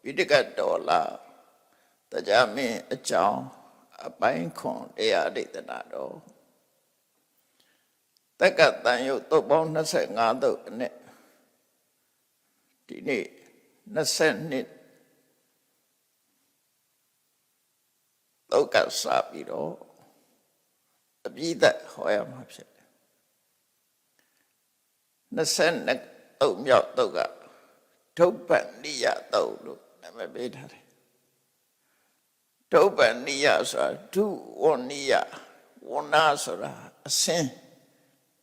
Vidikat Dola, the Jami a chow, a pine con, they are the Nado. The cat than you to bone a second other net. Dini, Nasen it. Look at Sapido. A be that, how I am upset. Nasen neck, oh, milk, toga. Topan Nia, though, never made her. Topan Nia, sir, 2 1 Nia, 1 Asura, a sin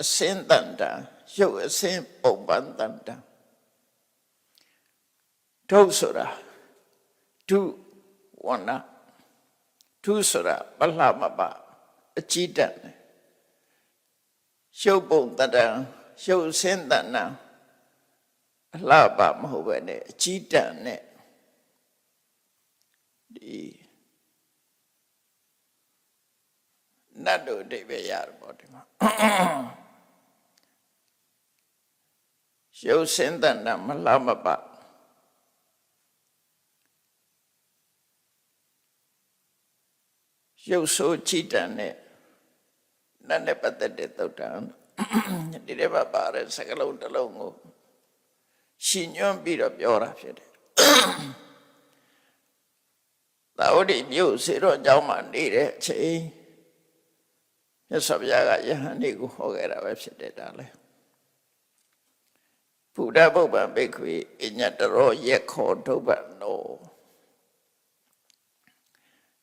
danda, show a sin, open danda. Tosura, 2 1 2 Sura, Balamaba, a cheater. Show bone danda, show sin danda. Laba Mahobene, cheetah net. The Nado de Bayar bottom. Show Sendana Malamaba. Show so cheetah net. None but the death down. Did ever bar a second alone. She knew beat up your affair. Thou did you sit on Jauman did it, say? Yes, of Yaga Yahanigu Hogera website, darling. Put up over bakery in yet the raw yet called Toba, no.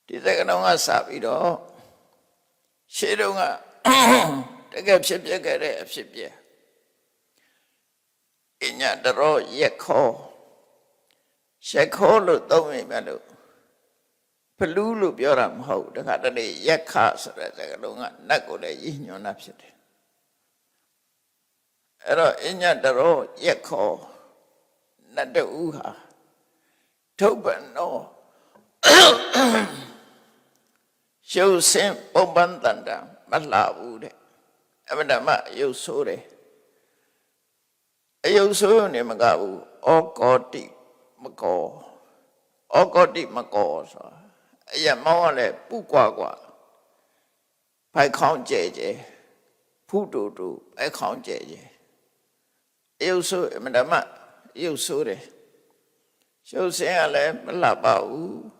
The second on us up it all. She don't take up ship, you get a ship, yeah. In the road, yet call. She called it, don't me, Madu. Pelulu Bioram ho, the Catany, yet cast as a long knuckle in your napset. In the road, yet call. Not the Uha. Toban, no. Show same Bombandanda, Matla wood. Evidama, you saw it. You saw him, Magabu, or Goti Macaw, or Goti Macaw, Yamole, Puquagua, Pai Count JJ, Pudu, I count JJ. You saw him, Madama, you saw it. Show say I left Labau,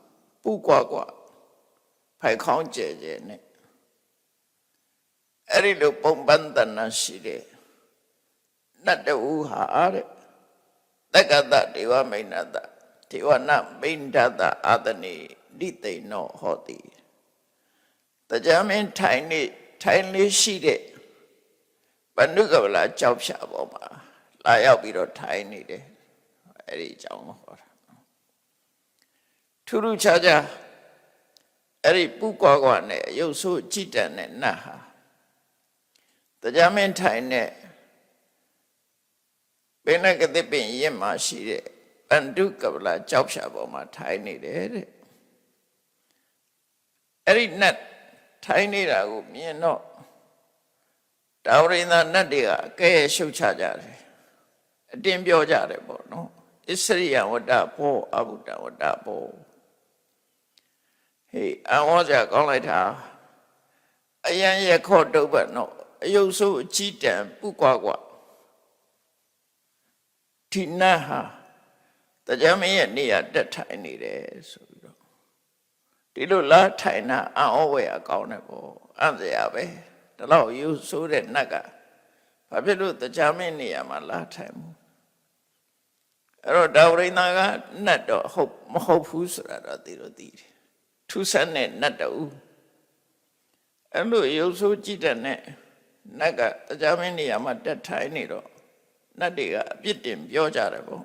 Puquagua, Pai Count JJ. Erido Bombandana City. Not the Uha, that got that they were made that. They were not made that other knee, did they know hoti? The German tiny sheeted, but Nugala job shop over. Lie out with a tiny day. Eri Jong. Turu Chaja Eri Pukwawane, you so cheated and naha. The German tiny. When I get the pain, Yema, she and do Kabla job shop on my tiny day. Every nut, tiny, I would me no. Dowry na Nadia, Gay show charger. A dim biojare, no. It's Syria with that poor Abuda with that poor. Hey, I was a collider. A young year called over, no. You so cheat and Pukagua. Tinaha, the Jamie near that tiny day. So, did you la Tina? I always accountable. I'm the Abbey. The law you so that Naga. Papilu the Jamie near my last time. I wrote Dowry Naga, not the hope who's rather did. 2 Sunday, not the and look, you so cheated. Naga, the Jamie near my that tiny door. Nadiga, beat him, your jarabo.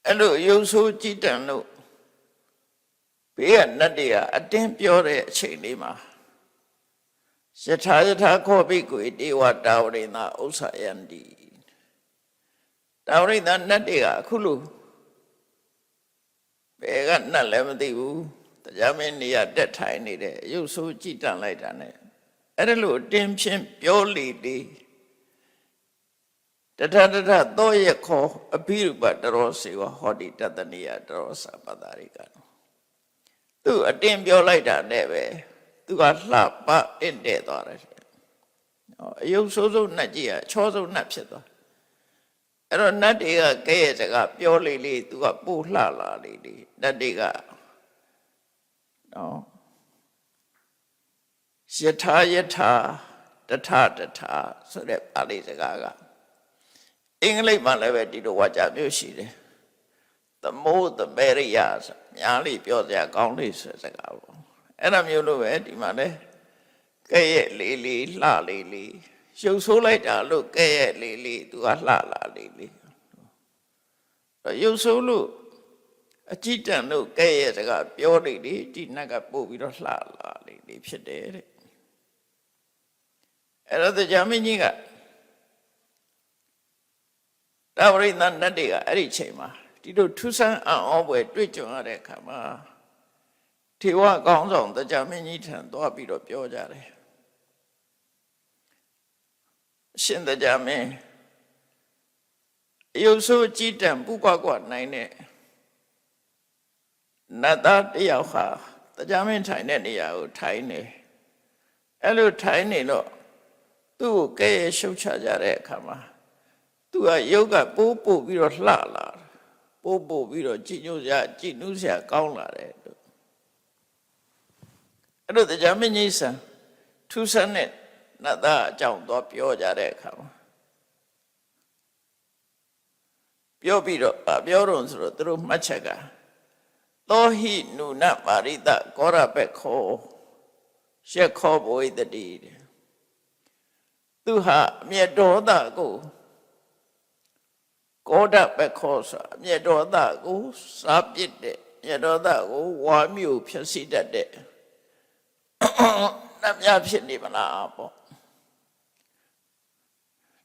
And look, you so cheat and look. Be a Nadia, a damn pure chinima. Setayata copy quid, you are dowry na osa yandi. Dowry than Nadia, Kulu. Be got not lemon the Jamania that tiny day, you so cheat and light on it. And a little damn shame, pure lady. တထတထသောယခောအဘိရူပတရောစေဝဟောတိတတနိယတရောစပတာရိကသူအတင်းပြောလိုက်တာနဲ့ပဲသူကလှပတင့်တဲ့သွားတယ်အယုတ်ဆိုးဆုံးနှက်ကြီးကချောဆုံးနှက်ဖြစ်သွားအဲ့တော့နတ်တွေကကဲရဲ့စကားပြောလေလေသူကပို့လှလာလေလေနတ်တွေကနော်ယထာယထာတထတထဆိုတဲ့ပါဠိစကားကအင်္ဂလိပ်မှာလည်းပဲဒီလိုဝါကြမျိုးရှိတယ်the more the merrier ဆိုများလေးပြောစရာကောင်းလေးဆိုစကားပေါ့အဲ့ဒါမျိုးလို့ပဲဒီမှာလဲကဲရဲ့လေးလေးလှလေးလေးရှုပ်ဆိုးလိုက်တာလို့ကဲရဲ့လေးလေးသူကလှလာလေးလေးရုပ်ဆိုးလို့အကြည့်တန်လို့ကဲရဲ့စကားပြောနေလေဒီနတ်ကပို့ပြီးတော့လှလာလေးလေးဖြစ်တယ်တဲ့အဲ့တော့တရားမင်းကြီးကတာဝရိသနတ်တွေကအဲ့ဒီချိန်မှာဒီလိုထူးဆန်းအံ့ဩဖွယ်တွေ့ကြုံရတဲ့အခါမှာထေဝကောင်းဆောင်တရားမင်းကြီးထံသွားပြီးတော့ပြောကြတယ်ရှင်တရားမင်းအယုဆိုးကြည်တံပူကွာကွာနိုင်တဲ့နတ်သားတယောက်ဟာတရားမင်းထိုင်တဲ့နေရာကိုထိုင်နေအဲ့လိုထိုင်နေတော့သူ့ကိုကဲရရှုပ်ချကြတဲ့အခါမှာသူကယုတ်ကပိုးပို့ပြီးတော့လှလာပိုးပို့ပြီးတော့ကြည်ညိုစရာကြည်နူးစရာကောင်းလာတယ်လို့အဲ့လိုတရားမင်းကြီးဆံထူးဆန်းတဲ့နတ်သားအကြောင်းတော့ပြောကြတဲ့အခါမှာပြောပြီးတော့ပြောတော့ဆိုတော့သူတို့မှတ်ချက်ကသောဟိနုနမာရိတကောရပက်ခောရှက်ခောဘဝိတတိသူဟာအမျက်ဒေါသကိုကောဒပက်ခောဆိုအမျက်ဒေါသကိုစားပစ်တဲ့မျက်ဒေါသကိုဝါမျိုးဖြစ်စီတတ်တဲ့နတ်များဖြစ်နေမလားပေါ့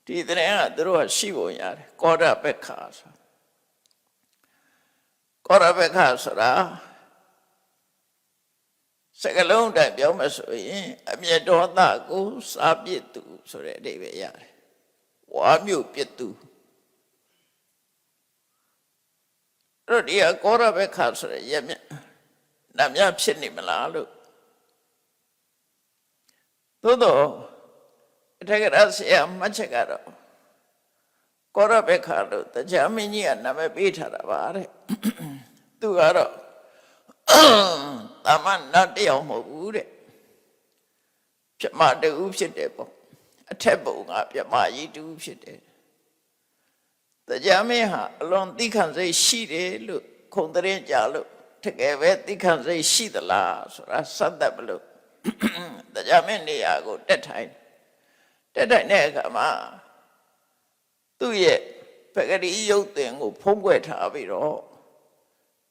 ဒီတဲ့ကသူတို့ကရှိပုံရတယ်ကောဒပက်ခါဆိုကောဒပက်ခါဆိုတာစကလုံးတိုင်ပြောမှဆိုရင်အမျက်ဒေါသကိုစားပစ်သူဆိုတဲ့အဓိပ္ပာယ်ရတယ်ဝါမျိုးပစ်သူအဲ့ဒီကောရဘခါဆိုရရမြနတ်များဖြစ်နေမလားလို့သို့တော့အထက်ကရဆရာမှတ်ချက်ကတော့ကောရဘခါလို့တရားမင်းကြီးကနာမည်ပေးထားတာပါတဲ့သူကတော့တာမန်နတ်တယောက်မဟုတ်ဘူးတဲ့ပြမတူဖြစ်တယ်ပေါ့အထက်ဘုံကပြမကြီးတူဖြစ်တယ်တရားမင်းဟာအလွန်သိခံစိတ်ရှိတယ်လို့ခုံတရင်ကြလို့တကယ်ပဲသိခံစိတ်ရှိသလားဆိုတာစသတ်မလို့တရားမင်းနေရာကိုတက်ထိုင်တဲ့အခါမှာသူ့ရဲ့ပဂတိရုပ်သင်ကိုဖုံးကွယ်ထားပြီးတော့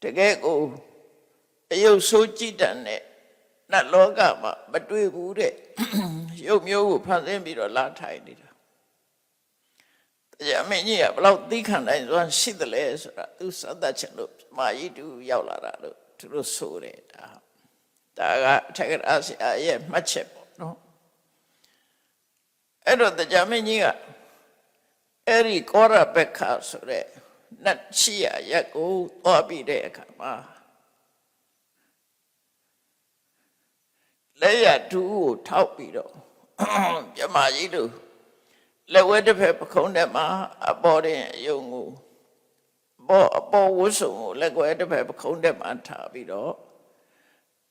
တကယ်ကိုအယုတ်ဆိုးကြည်တန်တဲ့နတ်လောကမှာမတွေ့ဘူးတဲ့ရုပ်မျိုးကိုဖန်ဆင်းပြီးတော့လာထိုင်နေတာတရားမင်းကြီးကဘလောက်သိခံနိုင်စွမ်းရှိသလဲဆိုတာသူစသတ်ချက်လို့မာကြီးတူရောက်လာတာလို့သူတို့ဆိုတယ်ဒါကအထက်ကရာဆရာရဲ့မှတ်ချက်ပေါ့နော်အဲ့တော့တရားမင်းကြီးကအဲ့ဒီကောရပက္ခဆိုတဲ့နတ်ရှိရရက်ကိုသွားပြီးတဲ့အခါမှာလက်ရတူကိုထောက်ပြီးတော့ပြမကြီးတို့လက်ဝဲတစ်ဖက်ပခုံးထဲမှာအပေါ်တဲ့အယုံကိုအပေါ်ဝှစုံကိုလက်ဝဲတစ်ဖက်ပခုံးထဲမှာထားပြီးတော့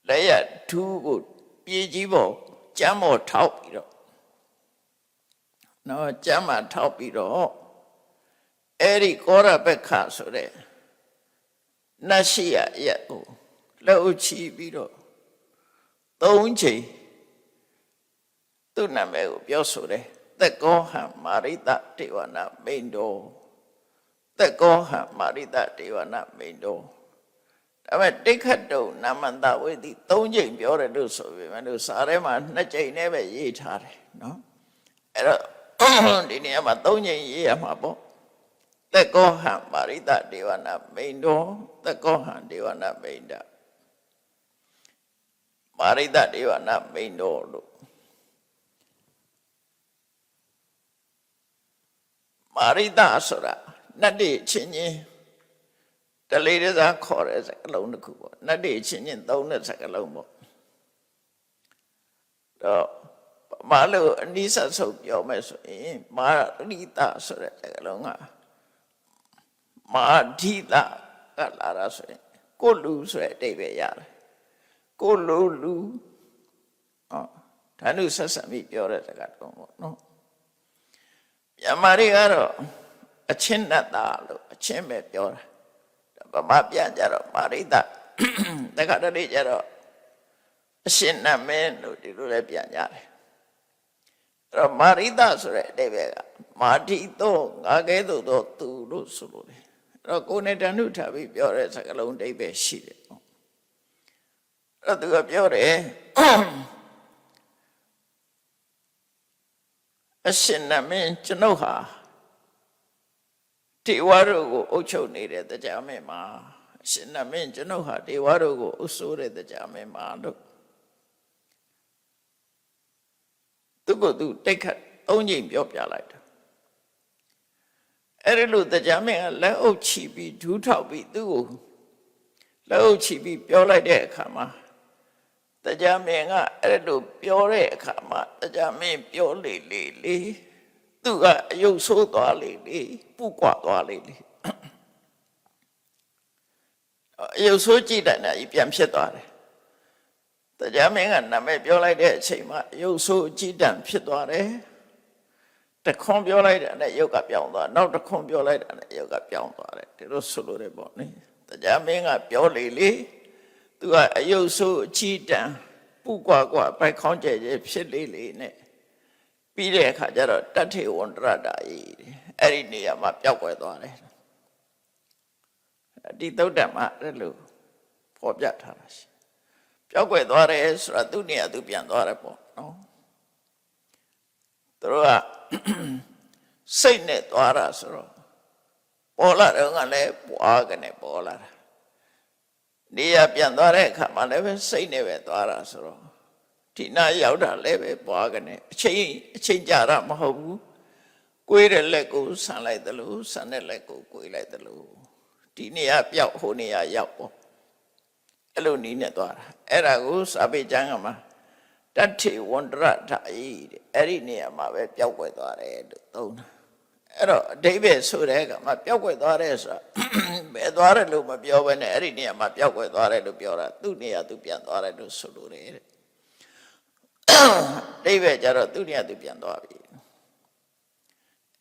လက်ရထူးကိုပြေးကြီးပေါ်ကျမ်းပေါ်ထောက်ပြီးတော့နော်ကျမ်းမှာထောက်ပြီးတော့အဲ့ဒီကောရပက္ခဆိုတဲ့နတ်ရှိရရက်ကိုလက်ဥချီပြီးတော့3ချိန်သူ့နာမည်ကိုပြောဆိုတယ်သက်ကောဟံမာရိတတေဝနာမိန်တော်သက်ကောဟံမာရိတတေဝနာမိန်တော်ဒါပေမဲ့တိခတ်တုံနာမန္တဝိတိ3ချိန်ပြောတယ်လို့ဆိုပေမဲ့လို့စာထဲမှာ2ချိန်နဲ့ပဲရေးထားတယ်နော်အဲ့တော့ဒီနေရာမှာ3ချိန်ရေးရမှာပေါ့သက်ကောဟံမာရိတတေဝနာမိန်တော်သက်ကောဟံတေဝနာမိန်တမာရိတတေဝနာမိန်တော်လို့ မာရိတဆိုတာနတ်တွေချင်းချင်းတလေးတစားခေါ်တဲ့စကားလုံးတစ်ခုပေါ့နတ်တွေချင်းချင်းသုံးတဲ့စကားလုံးပေါ့တော့မာလို့အနိစ္စဆုံးပြောမယ်ဆိုရင်မာရိတဆိုတဲ့စကားလုံးကမာဓိတကလာတာဆိုရင်ကိုလူဆိုတဲ့အဓိပ္ပာယ်ရတယ်ကိုလူဓာနုဆက်ဆံပြီးပြောတဲ့စကားတော့ပေါ့နော်မြန်မာတွေကတော့အချင်းနဲ့သားလို့အချင်းပဲပြောတာဗမာပြန်ကြတော့မာရိတတခါတလေကြတော့အရှင်နမင်းလို့ဒီလိုလည်းပြန်ကြတယ်အဲ့တော့မာရိတဆိုတဲ့အဓိပ္ပာယ်ကမာတိသောငါကဲ့သို့သောသူလို့ဆိုလို့တယ်အဲ့တော့ကိုယ်နဲ့ဓာနုထားပြီးပြောတဲ့စကားလုံးအဓိပ္ပာယ်ရှိတယ်ပေါ့အဲ့တော့သူကပြောတယ်အရှင်နမင်းကျွန်ုပ်ဟာဒေဝတို့ကိုအုပ်ချုပ်နေတဲ့တရားမင်းမှာအရှင်နမင်းကျွန်ုပ်ဟာဒေဝတို့ကိုအုပ်စိုးတဲ့တရားမင်းမှာလို့သူကသူတိတ်ခတ်သုံးချိန်ပြောပြလိုက်တာအဲ့ဒီလိုတရားမင်းကလက်အုပ်ချီပြီးဒူးထောက်ပြီးသူ့ကိုလက်အုပ်ချီပြီးပြောလိုက်တဲ့အခါမှာတရားမင်းကအဲ့လိုပြောတဲ့အခါမှာတရားမင်းပြောလေသူကအယုတ်ဆိုးသွားလေပူကွာသွားလေအယုတ်ဆိုးကြည့်တဲ့နာကြီးပြန်ဖြစ်သွားတယ်တရားမင်းကနာမည်ပြောလိုက်တဲ့အချိန်မှာအယုတ်ဆိုးကြည့်တန်ဖြစ်သွားတယ်တခွန်းပြောလိုက်တဲ့နဲ့ယုတ်ကပြောင်းသွားနောက်တခွန်းပြောလိုက်တဲ့နဲ့ယုတ်ကပြောင်းသွားတယ်ဒီလိုဆိုလို့ရပေါ့နိတရားမင်းကပြောလေသူကအယုတ်ဆိုးကြည့်တန်ပူကွာပိုက်ခေါင်းကျဲဖြစ်လေနဲ့ပြီးတဲ့အခါကျတော့တတ္ထေဝန္တရတာကြီးအဲ့ဒီနေရာမှာပျောက်ကွယ်သွားတယ်ဒီသုတ်တံမှာအဲ့လိုဖော်ပြထားတာရှိပျောက်ကွယ်သွားတယ်ဆိုတာသူ့နေရာသူပြန်သွားတယ်ပေါ့နော်သူတို့ကစိတ်နဲ့သွားတာဆိုတော့ပေါ်လာတော့ကလည်းပွားကနေပေါ်လာတာနေရာပြန်သွားတဲ့အခါမှာလည်းပဲစိတ်နဲ့ပဲသွားတာဆိုတော့ဒီနာရောက်တာလည်းပဲပွားကနေအချိန်ကြာတာမဟုတ်ဘူးကိုယ်တဲ့လက်ကိုဆန်လိုက်သလိုဆန်တဲ့လက်ကိုကိုယ်လိုက်သလိုဒီနေရာပြောက်ဟိုနေရာရောက်ပေါ့အဲ့လိုနီးနဲ့သွားတာအဲ့ဒါကိုစာပေကျမ်းကမှာတတ္ထေဝန္တရထာယိတဲ့အဲ့ဒီနေရာမှာပဲပျောက်ကွယ်သွားတယ်လို့သုံးတာအဲ့တော့အဓိပ္ပာယ်ဆိုတဲ့ကမှာပျောက်ကွယ်သွားတယ်ဆိုတာဘယ်သွားတယ်လို့မပြောဘဲနဲ့အဲ့ဒီနေရာမှာပျောက်ကွယ်သွားတယ်လို့ပြောတာသူ့နေရာသူပြန်သွားတယ်လို့ဆိုလိုတယ်တဲ့အိဗယ်ကြတော့သူ့နေရာသူပြန်သွားပြီ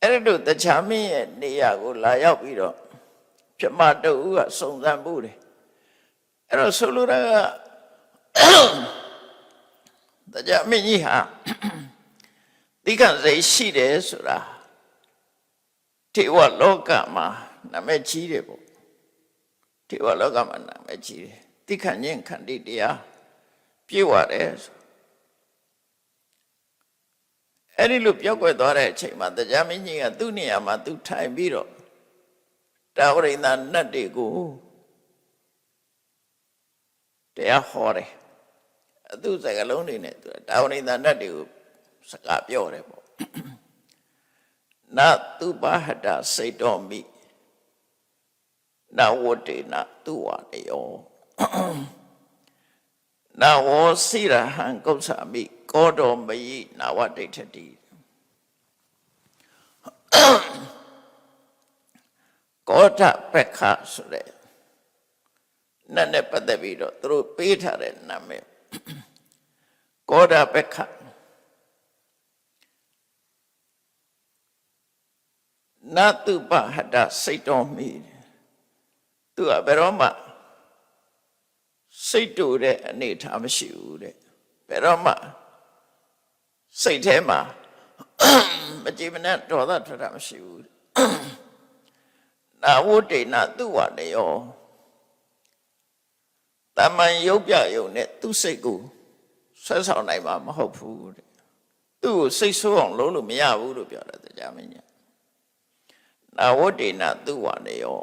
အဲ့ဒီလိုတရားမင်းရဲ့နေရာကိုလာရောက်ပြီးတော့ပြမတူကစုံစမ်းမှုတယ်အဲ့တော့ဆိုလိုတာကတရားမင်းကြီးဟာတိက္ခဏစိတ်ရှိတယ်ဆိုတာထေဝလောကမှာနာမည်ကြီးတယ်ပေါ့ထေဝလောကမှာနာမည်ကြီးတယ်တိက္ခဏဉ္ခန္တိတရားပြည့်ဝတယ်အဲ့ဒီလိုပြောက်ွယ်သွားတဲ့အချိန်မှာတရားမင်းကြီးကသူ့နေရာမှာသူထိုင်ပြီးတော့တာဝရိန္ဒနတ်တွေကိုတရားဟောတယ်သူ့စကားလုံးတွေနဲ့တာဝရိန္ဒနတ်တွေကိုစကားပြောတယ်ပေါ့နသုပဟတစိတ်တော်မိနဝတေနသူဝတယောနဝောစိရဟံကုသမိကောတော်မယိနာဝဒိဋ္ဌတိကောထပက္ခဆိုတဲ့နတ်နဲ့ပတ်သက်ပြီးတော့သူတို့ပေးထားတဲ့နာမည်ကောထပက္ခနတုပဟတစိတ်တော်မိသူကဘယ်တော့မှစိတ်တူတဲ့အနေထားမရှိဘူးတဲ့ဘယ်တော့မှစိတ်ထဲမှာမကြည်မနဲ့ဒေါသထွက်တာမရှိဘူးနာဝတေနသူဝနေယောတမန်ရုပ်ပြယုံနဲ့သူ့စိတ်ကိုဆွဲဆောင်နိုင်မှာမဟုတ်ဘူးတဲ့သူ့ကိုစိတ်ဆိုးအောင်လုပ်လို့မရဘူးလို့ပြောတယ်တရားမင်းကြီးနာဝတေနသူဝနေယော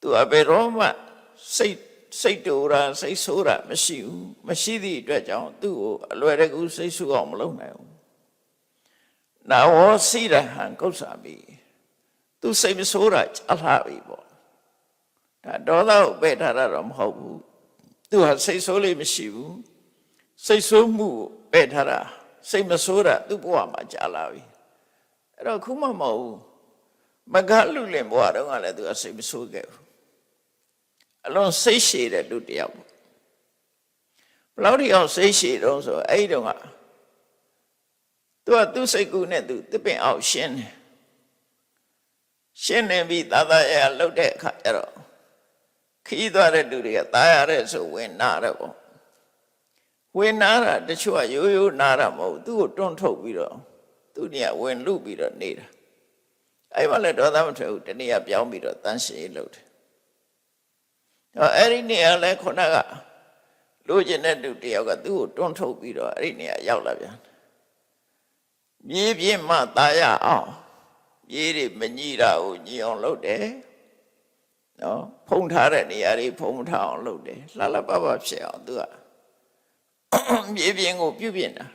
သူအဘယ်တော့မှစိတ်တူတာစိတ်ဆိုးတာမရှိဘူးမရှိသည့်အတွက်ကြောင့်သူ့ကိုအလွယ်တကူစိတ်ဆိုးအောင်မလုပ်နိုင်ဘူး နာဝစီရဟံကုသမိသူစိတ်မဆိုးတာကြာလာပြီပေါ့ဒါဒေါသကိုပယ်ထားတာတော့မဟုတ်ဘူးသူဟာစိတ်ဆိုးလေးမရှိဘူးစိတ်ဆိုးမှုကိုပယ်ထားတာစိတ်မဆိုးတာသူ့ဘဝမှာကြာလာပြီအဲ့တော့ခုမှမဟုတ်ဘူးမကလူလင်ဘဝတုန်းကလည်းသူကစိတ်မဆိုးခဲ့ဘူးအလွန်စိတ်ရှည်တဲ့လူတစ်ယောက်ပေါ့ဘလောက်ထိအောင်စိတ်ရှည်တော့ဆိုအဲ့ဒီတုန်းကသူစိတ်ကူးနဲ့သူတစ်ပင်အောင်ရှင်းတယ်ရှင်းနေပြီးသာသာရလှုပ်တဲ့အခါကျတော့ခီးသွားတဲ့လူတွေကตายရတဲ့ဆိုဝင်နာတယ်ပေါ့ဝင်နာတာတချို့ကရိုးရိုးနာတာမဟုတ်သူ့ကိုတွန်းထုတ်ပြီးတော့သူ့နေရာဝင်လူပြီးတော့နေတာအဲ့မှာလည်းဒေါသမထွက်ဘူးတနေ့ကပြောင်းပြီးတော့တန်းရှည်လှုပ်တယ်အဲ့ဒီနေရာလဲခုနကလိုချင်တဲ့လူတယောက်ကသူ့ကိုတွန်းထုတ်ပြီးတော့အဲ့ဒီနေရာရောက်လာပြန်မြေပြင်းမှตายရအောင်မြေတွေမညှိတာကိုညှိအောင်လုပ်တယ်နော်ဖုံးထားတဲ့နေရာတွေဖုံးထားအောင်လုပ်တယ်လှလှပပဖြစ်အောင်သူကမြေပြင်းကိုပြုတ်ပြင်းတာ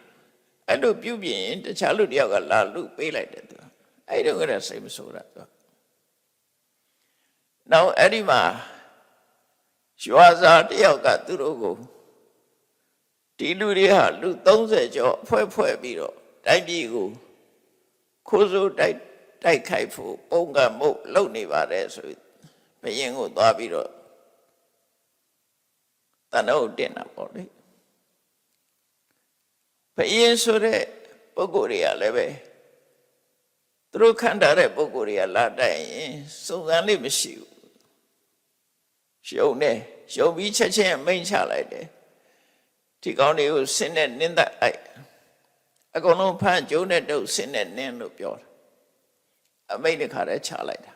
အဲ့လိုပြုတ်ပြင်းရင်တခြားလူတယောက်ကလာလူပေးလိုက်တယ်သူအဲ့တော့ကစိတ်မဆိုးတာသူနောက်အဲ့ဒီမှာရွာစားတယောက်ကသူတို့ကိုဒီလူတွေဟာလူ30ကျော်ဖွဲ့ပြီးတော့တိုက်ပြည်ကိုခိုးစိုးတိုက်ခိုက်ဖို့ပုံကမှုလုပ်နေပါတယ်ဆိုဘုရင်ကိုသွားပြီးတော့တန်တော့တင်တာပေါ့လေဘုရင်ဆိုတဲ့ပုဂ္ဂိုလ်တွေကလည်းပဲသူတို့ခံထားတဲ့ပုဂ္ဂိုလ်တွေကလာတိုက်ရင်စုံစမ်းလေးမရှိဘူးရှုံနေရှုံပြီးချက်ချင်းမိန့်ချလိုက်တယ်ဒီကောင်းတွေကိုဆင်းနဲ့နင်းသက်လိုက်အကုန်လုံးဖမ်းကျုံးတဲ့တုပ်ဆင်းနဲ့နင်းလို့ပြောတာအမိန့်တစ်ခါတည်းချလိုက်တာ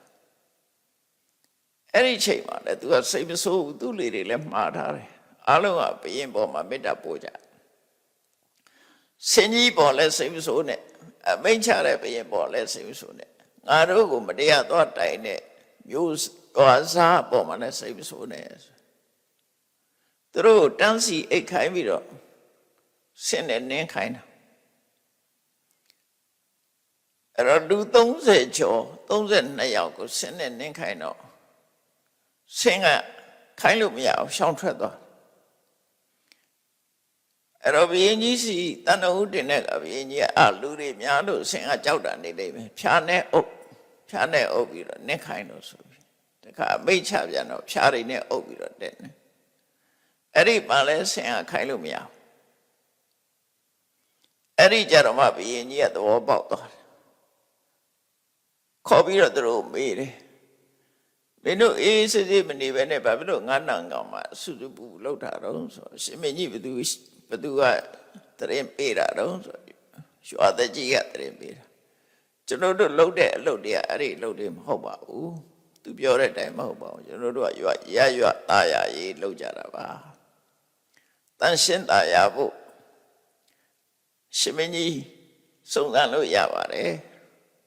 အဲ့ဒီချိန်မှာလည်းသူကစိတ်မဆိုးဘူးသူ့လေတွေလည်းမှားထားတယ်အားလုံးကဘုရင်ပေါ်မှာမေတ္တာပို့ကြဆင်းကြီးပေါ်လည်းစိတ်မဆိုးနဲ့အမိန့်ချတဲ့ဘုရင်ပေါ်လည်းစိတ်မဆိုးနဲ့ငါတို့ကိုမတရားသွားတိုင်တဲ့မျိုးစားပေါ်မှာလည်းစိတ်မဆိုးနဲ့သူတို့တန်းစီအိတ်ခိုင်းပြီးတော့ဆင်းနဲ့နင်းခိုင်းတာအဲ့တော့လူ30ကျော်32ယောက်ကိုဆင်းနဲ့နင်းခိုင်းတော့ဆင်းကခိုင်းလို့မရအောင်ရှောင်ထွက်သွားအဲ့တော့ဘုရင်ကြီးစီတန်တော်ဦးတင်တဲ့ကဘုရင်ကြီးကလူတွေများလို့ဆင်းကကြောက်တာနေလိမ့်မယ်ဖြာနဲ့အုပ်ပြီးတော့နင်းခိုင်းတော့ဆိုပြီးတခါမိတ်ချပြန်တော့ဖြာတွေနဲ့အုပ်ပြီးတော့တက်နေအဲ့ဒီမှလည်းဆင်းကခိုင်းလို့မရဘူးအဲ့ဒီကြတော့မှဘုရင်ကြီးကသဘောပေါက်သွားတယ်ခေါ်ပြီးတော့သူတို့မေးတယ်မင်းတို့အေးစစ်စစ်မနေပဲနဲ့ဘာဖြစ်လို့ငါးနံကောင်မှစုစုပူလောက်တာတော့ဆိုရှင်မင်းကြီးဘသူကတရင်ပေးတာတော့ဆိုရွာသက်ကြီးကတရင်ပေးတာကျွန်တော်တို့လှုပ်တဲ့အလုပ်တွေကအဲ့ဒီလှုပ်တွေမဟုတ်ပါဘူးသူပြောတဲ့အတိုင်းမဟုတ်ပါဘူးကျွန်တော်တို့ကရွာตาရရေးလှုပ်ကြတာပါတန်ရှင်းตาရဖို့ရှင်မင်းကြီးစုံစမ်းလို့ရပါတယ်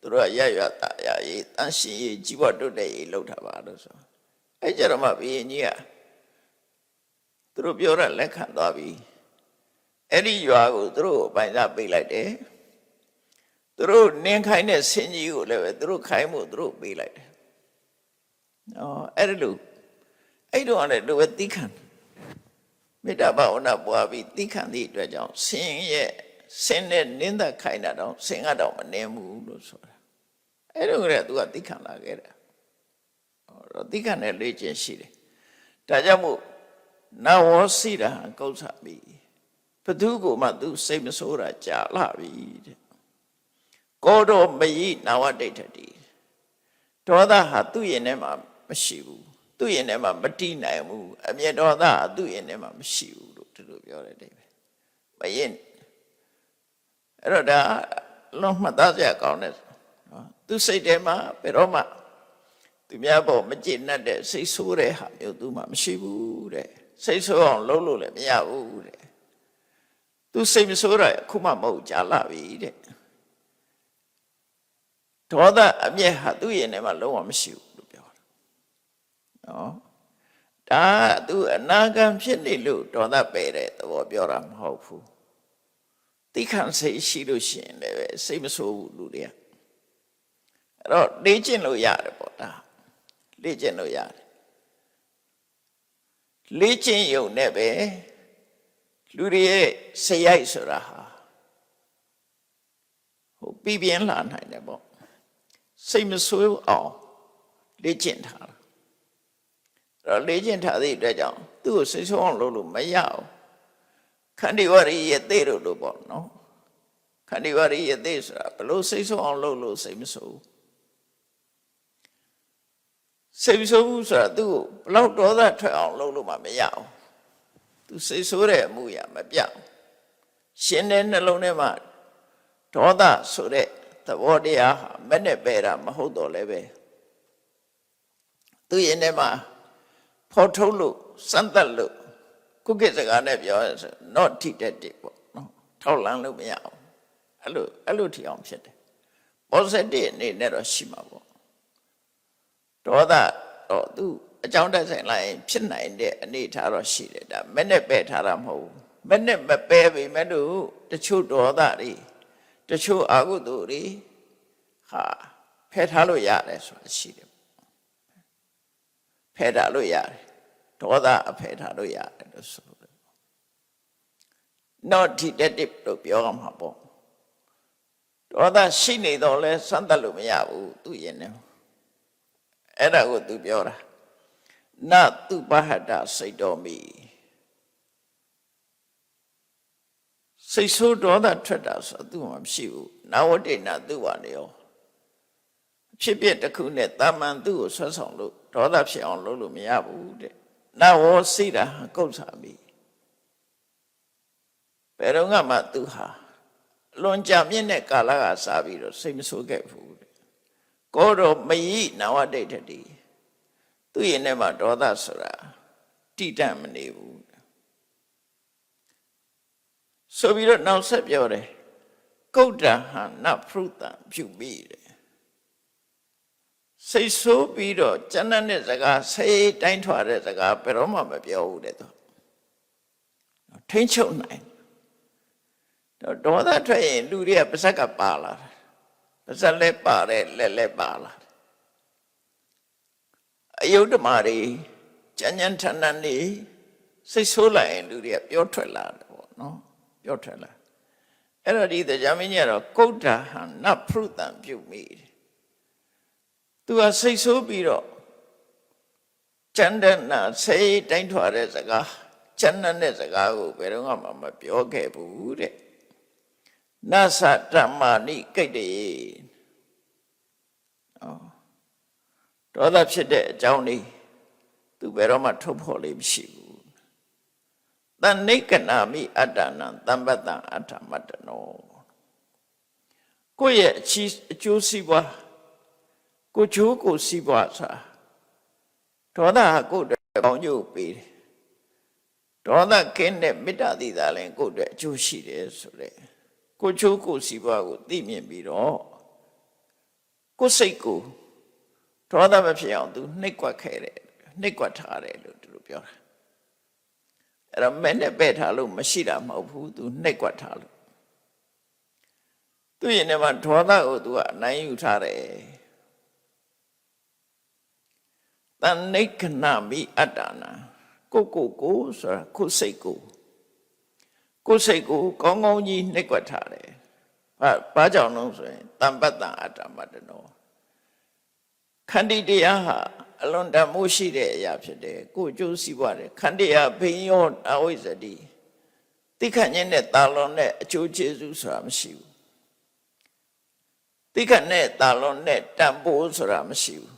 သူတို့ကရွာตาရရေးတန်ရှင်းရေးជីវတုတ်တဲ့ရေးလှုပ်တာပါလို့ဆိုအဲ့ကြတော့မှဘုရင်ကြီးကသူတို့ပြောတာလက်ခံသွားပြီအဲ့ဒီရွာကိုသူတို့ပိုင်စားပေးလိုက်တယ်သူတို့နင်းခိုင်းတဲ့ဆင်းကြီးကိုလည်းပဲသူတို့ခိုင်းမှုသူတို့ပေးလိုက်တယ်အဲ့ဒီလိုအဲ့တော့လည်းသူပဲတိခံမေတ္တာဘာဝနာပွားပြီးတိခံသည့်အတွက်ကြောင့်ဆင်းနဲ့နင်းသက်ခိုင်းတာတော့ဆင်းကတော့မနင်းဘူးလို့ဆိုတာအဲ့တော့ကလည်းသူကတိခံလာခဲ့တာတော့တိခံတဲ့လေ့ကျင့်ရှိတယ်ဒါကြောင့်မို့နဝစီရဟံကုသမိဘသူကိုမှသူစိတ်မဆိုးတာကြာလာပြီတဲ့ကောတော်မယိနာဝဒိဋ္ဌတိဒေါသဟာသူ့ရင်ထဲမှာမရှိဘူးသူ့ရင်ထဲမှာမတိနိုင်ဘူးအမျက်ဒေါသဟာသူ့ရင်ထဲမှာမရှိဘူးလို့သူတို့ပြောတယ်တဲ့မယိအဲ့တော့ဒါလုံးမှတ်သားစရာကောင်းတယ်နော်သူစိတ်ထဲမှာဘယ်တော့မှသူများပေါ်မကျေနပ်တဲ့စိတ်ဆိုးတဲ့ဟာမျိုးသူမှမရှိဘူးတဲ့စိတ်ဆိုးအောင်လုပ်လို့လည်းမရဘူးတဲ့သူစိတ်မဆိုးတာခုမှမဟုတ်ကြာလာပြီတဲ့ဒေါသအမျက်ဟာသူ့ရင်ထဲမှာလုံးဝမရှိဘူးလို့ပြောတာနော်ဒါသူအနာဂံဖြစ်နေလို့ဒေါသပယ်တဲ့သဘောပြောတာမဟုတ်ဘူး တိခန့်စိတ်ရှိလို့ရှိရင်လည်းစိတ်မဆိုးဘူးလူတွေကအဲ့တော့လေ့ကျင့်လို့ရတယ်ပေါ့ဒါလေ့ကျင့်လို့ရတယ်လေ့ကျင့်ရုံနဲ့ပဲလူတွေရဲ့စိတ်ရိုက်ဆိုတာဟာပြပြင်းလာနိုင်တယ်ပေါ့စိတ်မဆိုးအောင်လေ့ကျင့်ထားတာအဲ့တော့လေ့ကျင့်ထားတဲ့အတွက်ကြောင့်သူ့ကိုစိတ်ဆိုးအောင်လုပ်လို့မရအောင်ခန္တီဝရိယသေလို့ပေါ့နော်ခန္တီဝရိယသေဆိုတာဘလို့စိတ်ဆိုးအောင်လုပ်လို့စိတ်မဆိုးစိတ်မဆိုးဘူးဆိုတာသူ့ကိုဘလောက်ဒေါသထွက်အောင်လုပ်လို့မှမရအောင်သူစိတ်ဆိုးတဲ့အမှုရမပြတ်ရှင်တဲ့နှလုံးထဲမှာဒေါသဆိုတဲ့သဘောတရားဟာမဲ့နဲ့ပဲတာမဟုတ်တော့လည်းပဲသူရင်ထဲမှာဖော်ထုတ်လို့စမ်းသပ်လို့ခုခေတ်စကားနဲ့ပြောရဆို not detective ပေါ့နော်ထောက်လန်းလို့မရအောင်အဲ့လိုထီအောင်ဖြစ်တယ် positive အနေနဲ့တော့ရှိမှာပေါ့ဒေါသတော့သူအကြောင်းတက်ဆိုင်လိုက်ဖြစ်နိုင်တဲ့အနေထားတော့ရှိတယ်ဒါမဲ့နဲ့ပဲထားတာမဟုတ်ဘူးမဲ့နဲ့မပဲပေမဲ့လို့တချို့ဒေါသတွေတချို့အာဟုတုတွေဟာဖယ်ထားလို့ရတယ်ဆိုတာရှိတယ်ဖယ်ထားလို့ရတယ်ဒေါသအဖယ်ထားလို့ရတယ်လို့ဆိုတယ် not detective လို့ပြောရမှာပေါ့ဒေါသရှိနေတော့လဲစမ်းသပ်လို့မရဘူးသူရင်နေအဲ့ဒါကိုသူပြောတာနသူပဟတစိတ်တော်မီစိတ်ဆိုးဒေါသထွက်တာဆိုသူမှမရှိဘူးနဝတိနာသူပါနေရောဖြစ်ဖြစ်တစ်ခုနဲ့တာမန်သူ့ကိုဆွဆောင်လို့ဒေါသဖြစ်အောင်လုပ်လို့မရဘူးတဲ့နဝောစိတာကုဋ္ဌာမိဘယ်တော့မှသူဟာလွန်ကြမြင့်တဲ့ကာလကစားပြီးတော့စိတ်မဆိုးခဲ့ဘူးတဲ့ကိုတော့မယိနဝတိတ္တိသူ့ရင်ထဲမှာဒေါသဆိုတာတိတတ်မနေဘူးဆိုပြီးတော့နောက်ဆက်ပြောတယ်ကုဋ္ဌာဟနဖရုတံပြုမိတယ်စိတ်ဆိုးပြီးတော့ကျန်တဲ့စကားစိတ်တိုင်းထွာတဲ့စကားဘယ်တော့မှမပြောဘူးတဲ့သူထိမ့်ချုပ်နိုင်ဒေါသထွက်ရင်လူတွေကပါဇက်ကပါလာတယ်ပါဇက်လည်းပါတယ်လက်လည်းပါလာတယ်အယုဒ္ဓမာတွေကြံ့ကြံ့ထန်ထန်နေစိတ်ဆိုးလိုက်ရင်လူတွေကပြောထွက်လာတယ်ပေါ့နော်ပြောထွက်လာအဲ့တော့ဒီတရားမင်းကြီးကတော့ကုဋ္ဌာဟနဖရုတံပြုမိတယ်သူကစိတ်ဆိုးပြီးတော့ကျန်တဲ့နာစိတ်တိုင်းထွာတဲ့စကားကျန်တဲ့စကားကိုဘယ်တော့မှမပြောခဲ့ဘူးတဲ့နသဓမ္မာနိကိတ္တေဒေါသဖြစ်တဲ့အကြောင်းလေးသူဘယ်တော့မှထုတ်ဖော်လေးမရှိဘူးတဏ္ဍိကနာမိအတ္တနံတမ္ပတံအဋ္ဌမတ္တနောကိုယ့်ရဲ့အကျိုးစီးပွားကိုချိုးကိုစီးပွားစားဒေါသဟာကိုယ့်အတွက်ကောင်းကျိုးပေးတယ်ဒေါသကင်းတဲ့မေတ္တာသီတာလည်းကိုယ့်အတွက်အကျိုးရှိတယ်ဆိုတဲ့ကိုချိုးကိုစီးပွားကိုသိမြင်ပြီးတော့ကိုယ်စိတ်ကိုဒေါသမဖြစ်အောင်သူနှိပ်ကွက်ခဲ့တယ်နှိပ်ကွက်ထားတယ်လို့သူတို့ပြောတာအဲ့တော့မဲ့နဲ့ပဲ့ထားလို့မရှိတာမဟုတ်ဘူးသူနှိပ်ကွက်ထားလို့သူရင်ထဲမှာဒေါသကိုသူကအနိုင်ယူထားတယ်တဏ္ဍိကနာမိအတ္တနာကိုဆိုတာကိုစိတ်ကိုကောင်းကောင်းကြီးနှိပ်ကွက်ထားတယ်ဘာကြောင့်လို့ဆိုရင်တမ္ပတ္တံအတ္တမတ္တနောခန္တီတရားဟာအလွန်တမိုးရှိတဲ့အရာဖြစ်တယ်ကိုကျိုးစီးပွားတယ်ခန္တီဟာဘိယောအဝိဇ္ဇတိသိခန့်ခြင်းနဲ့တာလွန်တဲ့အကျိုးကျေးဇူးဆိုတာမရှိဘူးသိခန့်နဲ့တာလွန်နဲ့တန်ဖိုးဆိုတာမရှိဘူး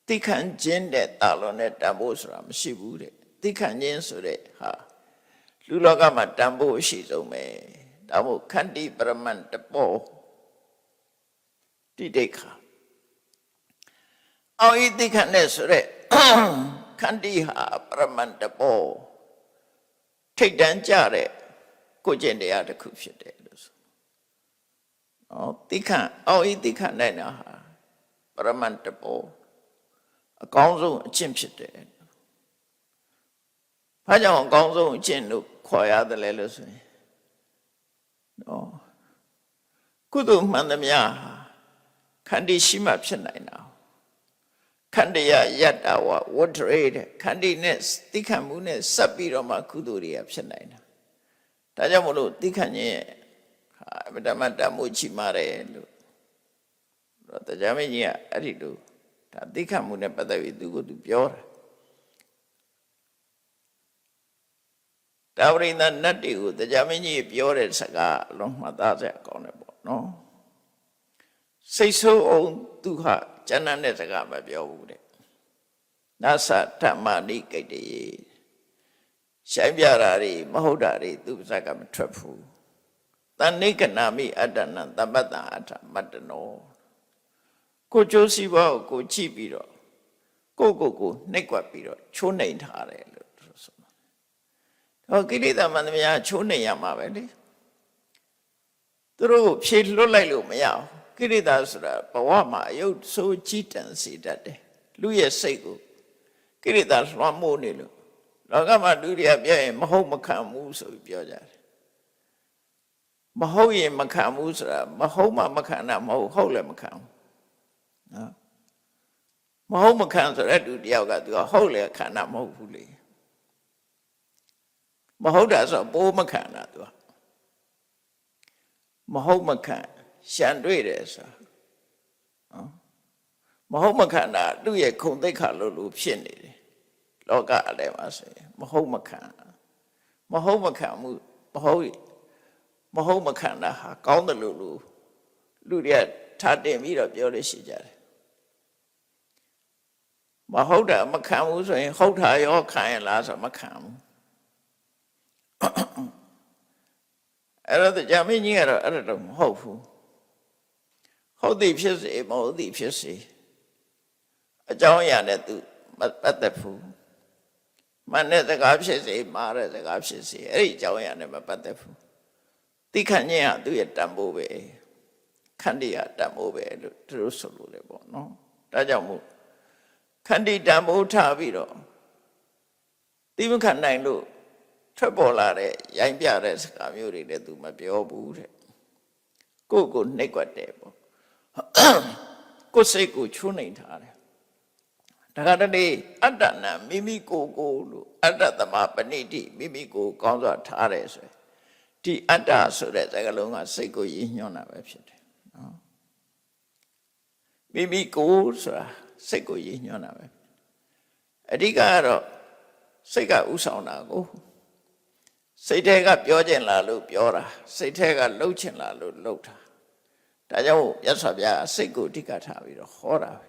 သိခန့်ခြင်းနဲ့တာလွန်နဲ့တန်ဖိုးဆိုတာမရှိဘူးတဲ့သိခန့်ခြင်းဆိုတဲ့ဟာလူလောကမှာတန်ဖိုးအရှိဆုံးပဲဒါမို့ခန္တီပရမန်တပောတိဒိဋ္ဌာအောဤသိခန့်နဲ့ဆိုတဲ့ခန္တီဟာပရမန်တပောထိတ်တန်းကြတဲ့ကိုကျင့်တရားတစ်ခုဖြစ်တယ်လို့ဆိုသိခန့်အောဤသိခန့်နဲ့ဟာပရမန်တပောအကောင်းဆုံးအကျင့်ဖြစ်တယ်ဘာကြောင့်အကောင်းဆုံးအကျင့်လို့ခေါ်ရတယ်လဲလို့ဆိုရင် နော်ကုသိုလ်မှန်သမျှခန္တီရှိမှဖြစ်နိုင်တာခန္တီယယတ္တဝဝတ္တရေတဲ့ခန္တီနဲ့သိခံမှုနဲ့စပ်ပြီးတော့မှကုသိုလ်တွေကဖြစ်နိုင်တာဒါကြောင့်မလို့သိခံခြင်းရဲ့အမြဲတမ်းတမှုချီမာတယ်လို့တော့တရားမင်းကြီးကအဲ့ဒီလိုဒါသိခံမှုနဲ့ပတ်သက်ပြီးသူကသူပြောတာတာဝရိန္ဒနတ်တွေကိုတရားမင်းကြီးပြောတဲ့စကားအလုံးမှတ်သားစရာကောင်းတယ်ပေါ့နော်စိတ်ဆိုးအောင်သူဟာကျမ်းတဲ့စကားမပြောဘူးတဲ့နသဓမ္မနိကိတ္တယေရှိုင်းပြတာတွေမဟုတ်တာတွေသူစကားမထွက်ဘူးတဏိကနာမိအတ္တနံတပ္ပတ္တအထမတ္တနောကိုကျိုးစီးပွားကိုကြည့်ပြီးတော့ကိုနှိပ်ကွက်ပြီးတော့ချိုးနှိမ်ထားတယ်လို့ဆိုမှာဟောကိလေသာမှန်သမျှချိုးနှိမ်ရမှာပဲလေသူတို့ဖြေလွတ်လိုက်လို့မရအောင်ကိလေသာဆိုတာဘဝမှာအယုတ်ဆိုးကြီးတန်စေတတ်တယ်လူရဲ့စိတ်ကိုကိလေသာလွှမ်းမိုးနေလို့လောကမှာလူတွေကပြောရင်မဟုတ်မခံဘူးဆိုပြီးပြောကြတယ်မဟုတ်ရင်မခံဘူးဆိုတာမဟုတ်မှမခံတာမဟုတ်ဟုတ်လည်းမခံဘူးနော်မဟုတ်မခံဆိုတဲ့သူတယောက်ကသူကဟုတ်လေခံတာမဟုတ်ဘူးလေမဟုတ်တာဆိုပိုးမခံတာသူကမဟုတ်မခံရှံတွေ့တယ်ဆိုနော်မဟုတ်မခံတာသူ့ရဲ့ခုံသိက္ခာလို့ဖြစ်နေတယ်လောကအလဲမှာဆိုရင်မဟုတ်မခံမဟုတ်မခံမှုမဟုတ်မခံတာဟာကောင်းတယ်လို့လူတွေကထားတင်ပြီးတော့ပြောလို့ရှိကြတယ်မဟုတ်တာမခံဘူးဆိုရင်ဟုတ်တာရောခံရလားဆိုမခံဘူးအဲ့တော့ကြာမင်းကြီးကတော့အဲ့ဒါတော့မဟုတ်ဘူးဟုတ်သည်ဖြစ်စေမဟုတ်သည်ဖြစ်စေအကြောင်းအရာနဲ့သူမပတ်သက်ဘူးမှန်တဲ့စကားဖြစ်စေမှားတဲ့စကားဖြစ်စေအဲ့ဒီအကြောင်းအရာနဲ့မပတ်သက်ဘူးသိခံခြင်းဟာသူ့ရဲ့တန်ဖိုးပဲခန္တီဟာတန်ဖိုးပဲလို့သူတို့ဆိုလို့လေပေါ့နော်ဒါကြောင့်မို့ခန္တီတန်ဖိုးထားပြီးတော့သိမခံနိုင်လို့ထွက်ပေါ်လာတဲ့ရိုင်းပြတဲ့စကားမျိုးတွေလည်းသူမပြောဘူးတဲ့ကိုနှိပ်ကွက်တယ်ပေါ့ကိုစိတ်ကိုချိုးနှိမ်ထားတယ်ဒါကတည်းအတ္တနာမိမိကိုလို့အတ္တသမပဏိတိမိမိကိုကောင်းစွာထားတယ်ဆိုဒီအတ္တဆိုတဲ့စကားလုံးကစိတ်ကိုရည်ညွှန်းတာပဲဖြစ်တယ်နော်မိမိကိုဆိုတာစိတ်ကိုရည်ညွှန်းတာပဲအဓိကကတော့စိတ်ကဥဆောင်တာကိုစိတ်ထဲကပြောခြင်းလားလို့ပြောတာစိတ်ထဲကလှုပ်ခြင်းလားလို့လှုပ်တာဒါကြောင့်မြတ်စွာဘုရားစိတ်ကိုအဓိကထားပြီးတော့ဟောတာပဲ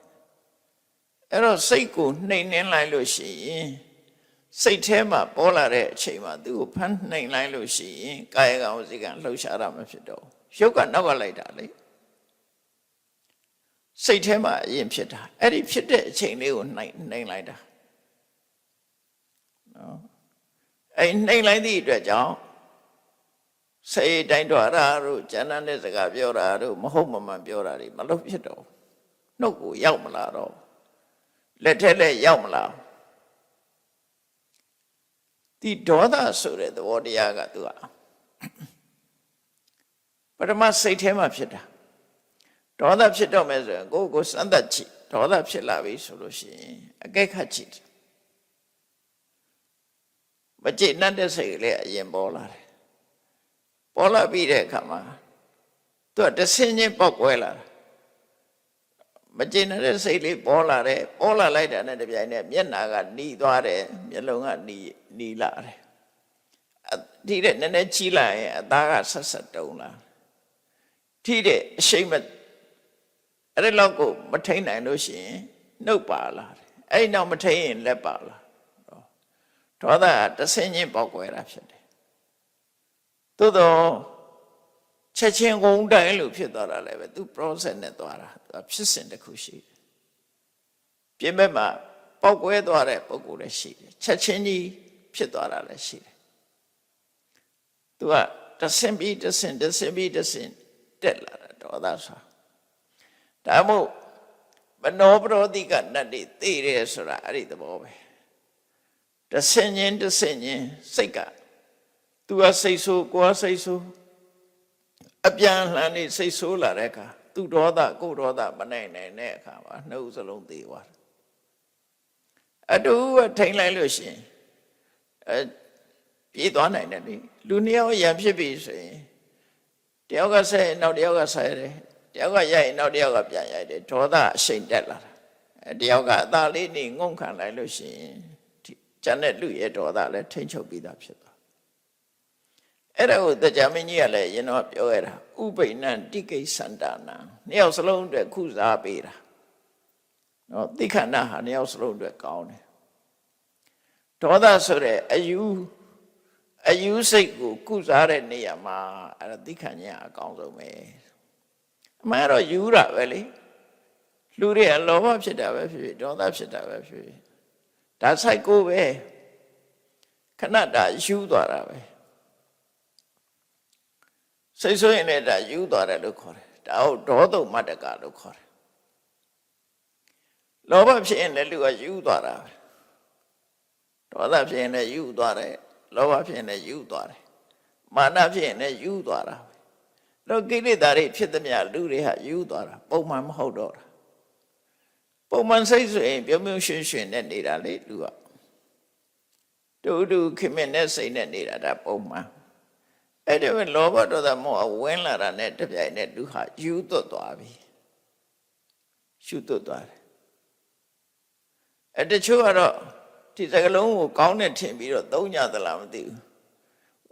အဲ့တော့စိတ်ကိုနှိမ်နှင်းလိုက်လို့ရှိရင်စိတ်ထဲမှာပေါ်လာတဲ့အချိန်မှာသူ့ကိုဖမ်းနှိမ်လိုက်လို့ရှိရင်ကာယကံဝစီကံလှုပ်ရှားတာမဖြစ်တော့ရုပ်ကနောက်ကလိုက်တာလေစိတ်ထဲမှာအရင်ဖြစ်တာအဲ့ဒီဖြစ်တဲ့အချိန်လေးကိုနှိမ်လိုက်တာနော်အဲ့နှိမ်လိုက်သည့်အတွက်ကြောင့်စိတ်တိုင်းတော်ရာတို့ဉာဏ်နဲ့စကားပြောတာတို့မဟုတ်မမှန်ပြောတာတွေမလုပ်ဖြစ်တော့နှုတ်ကိုရောက်မလာတော့လက်ထက်လက်ရောက်မလာဒီဒေါသဆိုတဲ့သဘောတရားကသူကပထမစိတ်ထဲမှာဖြစ်တာဒေါသဖြစ်တော့မယ်ဆိုရင်ကိုစမ်းသပ်ကြည့်ဒေါသဖြစ်လာပြီဆိုလို့ရှိရင်အကဲခတ်ကြည့်မကြည့်နဲ့တဲ့စိတ်ကလေးအရင်ပေါ်လာတယ်ပေါ်လာပြီးတဲ့အခါမှာသူကတဆင်းချင်းပေါက်ကွဲလာတာမကြည့်နဲ့တဲ့စိတ်လေးပေါ်လာတယ်ပေါ်လာလိုက်တာနဲ့တပြိုင်နက်မျက်နာကหนีသွားတယ်မျက်လုံးကหนีလာတယ်ဒီတဲ့နည်းနည်းကြီးလာရင်အသားကဆက်တုံလာထိတဲ့အရှိမအဲ့ဒီလောက်ကိုမထိန်နိုင်လို့ရှိရင်နှုတ်ပါလာတယ်အဲ့ဒီနောက်မထိန်ရင်လက်ပါလာဒေါသကတဆင်းချင်းပေါက်ကွဲတာဖြစ်တယ်သို့တော့ချက်ချင်းဝုန်းတိုင်းလို့ဖြစ်သွားတာလည်းပဲသူ process နဲ့သွားတာဖြစ်စဉ်တစ်ခုရှိတယ်ပြင်မဲ့မှာပေါက်ကွဲသွားတဲ့ပုံကိုယ်လည်းရှိတယ်ချက်ချင်းကြီးဖြစ်သွားတာလည်းရှိတယ်သူကတဆင်းပြီးတဆင်းတက်လာတာဒေါသဆိုဒါမို့မနောပရောတိကနတ်တွေသိတယ်ဆိုတာအဲ့ဒီသဘောပဲတဆင်းချင်းစိတ်ကသူကစိတ်ဆိုးကိုယ်ကစိတ်ဆိုး အပြန်လှန်နေစိတ်ဆိုးလာတဲ့အခါသူဒေါသကိုယ်ဒေါသမနိုင်နိုင်တဲ့အခါမှာနှုတ်စလုံးသေးသွားတယ်အတူထိန်လိုက်လို့ရှိရင်ပြေးသွားနိုင်တယ်လေလူနှစ်ယောက်ရံဖြစ်ပြီဆိုရင်တယောက်ကဆက်နောက်တယောက်ကဆက်တယ်တယောက်ကရိုက်နောက်တယောက်ကပြန်ရိုက်တယ်ဒေါသအရှိန်တက်လာတာတယောက်ကအသာလေးနေငုံခံလိုက်လို့ရှိရင်ကျန်တဲ့လူရဲ့ဒေါသလည်းထိန်ချုပ်ပြီးသားဖြစ်သွားအဲ့ဒါကိုတရားမင်းကြီးကလည်းရင်တော့ပြောရတာဥပိ္ပဏံတိကိစ္ဆန္ဒနာနှစ်ယောက်စလုံးအတွက်ခုစားပေးတာနော်သိခန္ဓာဟာနှစ်ယောက်စလုံးအတွက်ကောင်းတယ်ဒေါသဆိုတဲ့အယူစိတ်ကိုကုစားတဲ့နေရာမှာအဲ့ဒါသိခဏ်ညာအကောင်းဆုံးပဲအမှန်တော့ယူတာပဲလေလူတွေကလောဘဖြစ်တာပဲဖြစ်ဒေါသဖြစ်တာပဲဖြစ်ဒါစိုက်ကိုပဲခဏတာယူသွားတာပဲစိတ်ဆိုးရင်လည်းဒါယူသွားတယ်လို့ခေါ်တယ်ဒါဟုတ်ဒေါသုမတ္တကလို့ခေါ်တယ်လောဘဖြစ်ရင်လည်းလူကယူသွားတာပဲဒေါသဖြစ်ရင်လည်းယူသွားတယ်လောဘဖြစ်ရင်လည်းယူသွားတယ်မာနဖြစ်ရင်လည်းယူသွားတာတော့ကိလေသာတွေဖြစ်သမျှလူတွေဟာယူသွားတာပုံမှန်မဟုတ်တော့တာပုံမှန်စိတ်ဆိုရင်ပြုံးပြုံးရွှင်ရွှင်နဲ့နေတာလေလူကတူခင်မင်းနဲ့စိတ်နဲ့နေတာဒါပုံမှန်အဲ့ဒီလောဘဒေါသမောဟဝင်လာတာနဲ့တပြိုင်နက်လူဟာယူသွတ်သွားပြီရှုသွတ်သွားတယ်အဲ့တချို့ကတော့ဒီစကလုံးကိုကောင်းတဲ့ထင်ပြီးတော့သုံးကြသလားမသိဘူး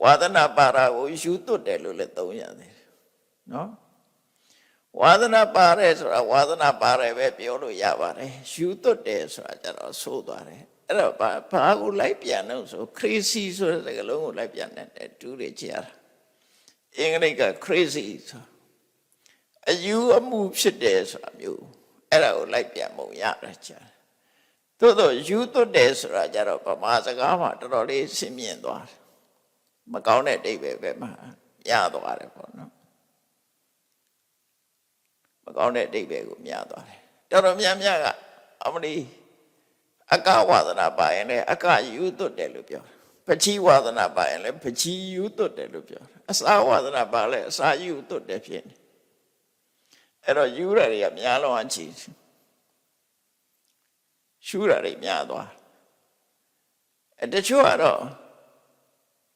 ဝါဒနာပါရာကိုယူသွတ်တယ်လို့လည်းသုံးရတယ်နော်ဝါဒနာပါတယ်ဆိုတာဝါဒနာပါတယ်ပဲပြောလို့ရပါတယ်ယူသွတ်တယ်ဆိုတာကျတော့ဆိုးသွားတယ်အဲ့တော့ဘာကိုလိုက်ပြန်လို့ဆိုခရစ်စီဆိုတဲ့စကလုံးကိုလိုက်ပြန်တဲ့တူတွေကြရတာအင်္ဂလိပ်က crazy ဆိုအယူအမှုဖြစ်တယ်ဆိုတာမျိုးအဲ့ဒါကိုလိုက်ပြန်ပုံရတယ်ကြာသို့တော့ယူသွတ်တယ်ဆိုတာကြတော့ဗမာစကားမှာတော်တော်လေးဆင်မြင်သွားတယ်မကောင်းတဲ့အဓိပ္ပာယ်ပဲမှာရသွားတယ်ပေါ့နော်မကောင်းတဲ့အဓိပ္ပာယ်ကိုမြင်သွားတယ်တော်တော်များများကအမလီအကဝါဒနာပါရင်လည်းအကယူသွတ်တယ်လို့ပြောတယ်ပချီဝါဒနာပါရင်လည်းပချီယူသွတ်တယ်လို့ပြောတယ်အစာဝါဒနာပါလဲအစာယူသွတ်တယ်ဖြစ်နေအဲ့တော့ယူရတွေကများလုံးအချီရှူရတွေများသွားတချို့ကတော့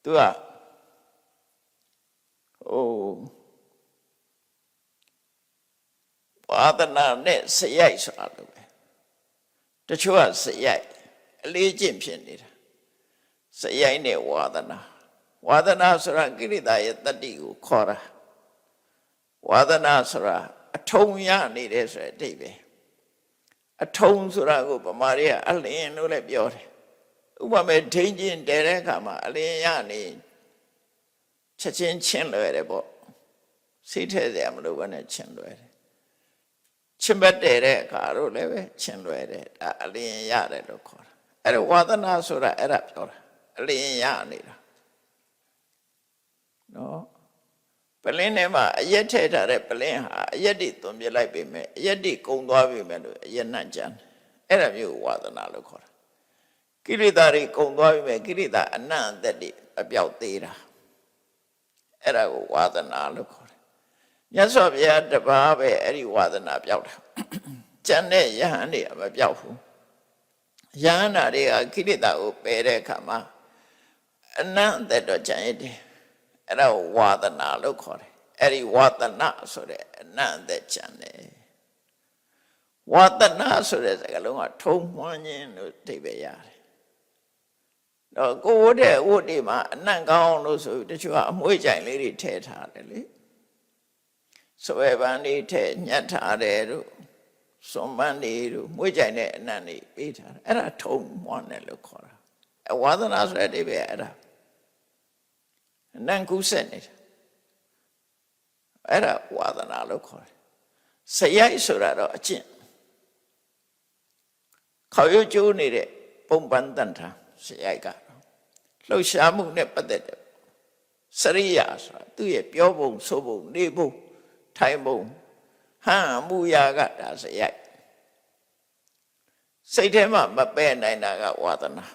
သူကဝါဒနာနဲ့စရိုက်ဆိုတာလို့ပဲတချို့ကစရိုက်အလေးကျင့်ဖြစ်နေတာစရိုက်နဲ့ဝါဒနာဆိုတာကိရိတာရဲ့တတ္တိကိုခေါ်တာဝါဒနာဆိုတာအထုံရနေတဲ့ဆိုတဲ့အဓိပ္ပာယ်အထုံဆိုတာကိုဗမာတွေကအလင်းလို့လည်းပြောတယ်ဥပမာဒိန်းချင်းတဲတဲ့အခါမှာအလင်းရနေချက်ချင်းချင်းလွယ်တယ်ပေါ့စိတ်ထဲစရာမလိုဘဲနဲ့ချင်းလွယ်တယ်ချင်းဘက်တဲတဲ့အခါတို့လည်းပဲချင်းလွယ်တယ်ဒါအလင်းရတယ်လို့ခေါ်တာအဲ့ဒါဝါဒနာဆိုတာအဲ့ဒါပြောတာအလင်းရနေတာနော်ပလင်းထဲမှာအရက်ထည့်ထားတဲ့ပလင်းဟာအရက်တွေသွန်ပြလိုက်ပေမဲ့အရက်တွေကုံသွားပြီမဲ့လို့အရက်နှံ့ကြမ်းအဲ့ဒါမျိုးဝါဒနာလို့ခေါ်တာကိရိတာတွေကုံသွားပြီမဲ့ကိရိတာအနံ့အသက်တွေအပြောက်သေးတာအဲ့ဒါကိုဝါဒနာလို့ခေါ်တယ်မြတ်စွာဘုရားတပါးပဲအဲ့ဒီဝါဒနာပြောက်တာကျန်တဲ့ယဟန်တွေမပြောက်ဘူးယဟန်နာတွေကကိရိတာကိုပယ်တဲ့အခါမှာအနံ့အသက်တော့ကျန်ရတယ်အဲ့ဒါဝါဒနာလို့ခေါ်တယ်အဲ့ဒီဝါဒနာဆိုတဲ့အနံ့အသက်ကျန်တယ်ဝါဒနာဆိုတဲ့စကားလုံးကထုံမှန်းခြင်းလို့အဓိပ္ပာယ်ရတယ်တော့ကိုဝတ်တဲ့ဝတ်တွေမှာအနံ့ကောင်းလို့ဆိုပြီးတချို့ကအမွှေးကြိုင်လေးတွေထည့်ထားတယ်လေဆွဲပန်းတွေထည့်ညှက်ထားတယ်တို့စွန်ပန်းတွေတို့မွှေးကြိုင်တဲ့အနံ့တွေပေးထားတယ်အဲ့ဒါထုံမှန်းတယ်လို့ခေါ်တာအဝါဒနာဆိုတဲ့အဓိပ္ပာယ်အဲ့ဒါအနံ့ကူးဆက်နေတာအဲ့ဒါဝါဒနာလို့ခေါ်တယ်စရိုက်ဆိုတာတော့အကျင့်ခေါရွကျိုးနေတဲ့ပုံပန်းတန်ထာစရိုက်ကတော့လှုပ်ရှားမှုနဲ့ပတ်သက်တဲ့စရိယာဆိုတာသူ့ရဲ့ပြောပုံဆိုပုံနေပုံထိုင်ပုံဟန်မူရာကဒါစရိုက်စိတ်ထဲမှာမပယ်နိုင်တာကဝါဒနာ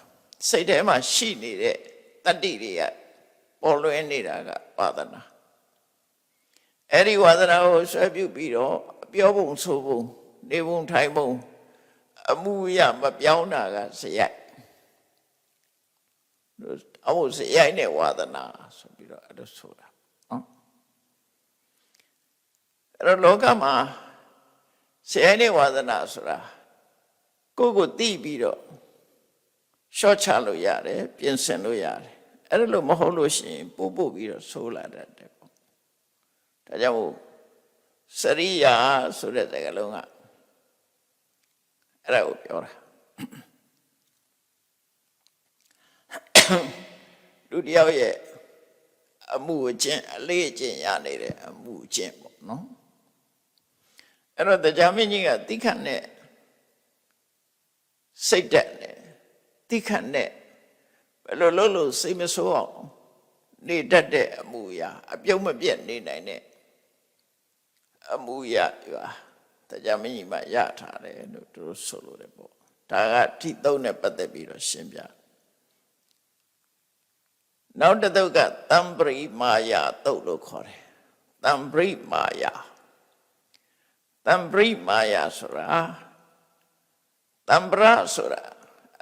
စိတ်ထဲမှာရှိနေတဲ့တတ္တိတွေကပေါ်လွင်နေတာကဝါဒနာ အဲ့ဒီဝါဒနာကိုဆွဲပြုပြီးတော့ပြောပုံဆိုပုံနေပုံထိုင်ပုံအမှုရမပြောင်းတာကစရိုက်အမှုစရိုက်နဲ့ဝါဒနာဆိုပြီးတော့အဲ့လိုဆိုတာနော်အဲ့တော့လောကမှာစရိုက်နဲ့ဝါဒနာဆိုတာကိုယ့်ကိုသိပြီးတော့ရှော့ချလို့ရတယ်ပြင်ဆင်လို့ရတယ်အဲ့လိုမဟုတ်လို့ရှိရင်ပို့ပြီးတော့ဆိုးလာတတ်တယ်ပေါ့ဒါကြောင့်စရိယာဆိုတဲ့စကားလုံးကအဲ့ဒါကိုပြောတာလူတယောက်ရဲ့အမှုအကျင့်အလေးအကျင့်ရနေတဲ့အမှုအကျင့်ပေါ့နော်အဲ့တော့တရားမင်းကြီးကတိခတ်နဲ့စိတ်တက်နဲ့တိခတ်နဲ့ဘယ်လိုလုပ်လို့စိတ်မဆိုးအောင်နေတတ်တဲ့အမှုအရာအပြုံးမပြတ်နေနိုင်တဲ့အမှုအရာတရားမင်းကြီးမှရထားတယ်လို့သူတို့ဆိုလို့တယ်ပေါ့ဒါကထိသုံးနဲ့ပတ်သက်ပြီးတော့ရှင်းပြနောက်တစ်သုတ်ကတံပရိမာယာသုတ်လို့ခေါ်တယ်တံပရိမာယာဆိုတာတံပရဆိုတာ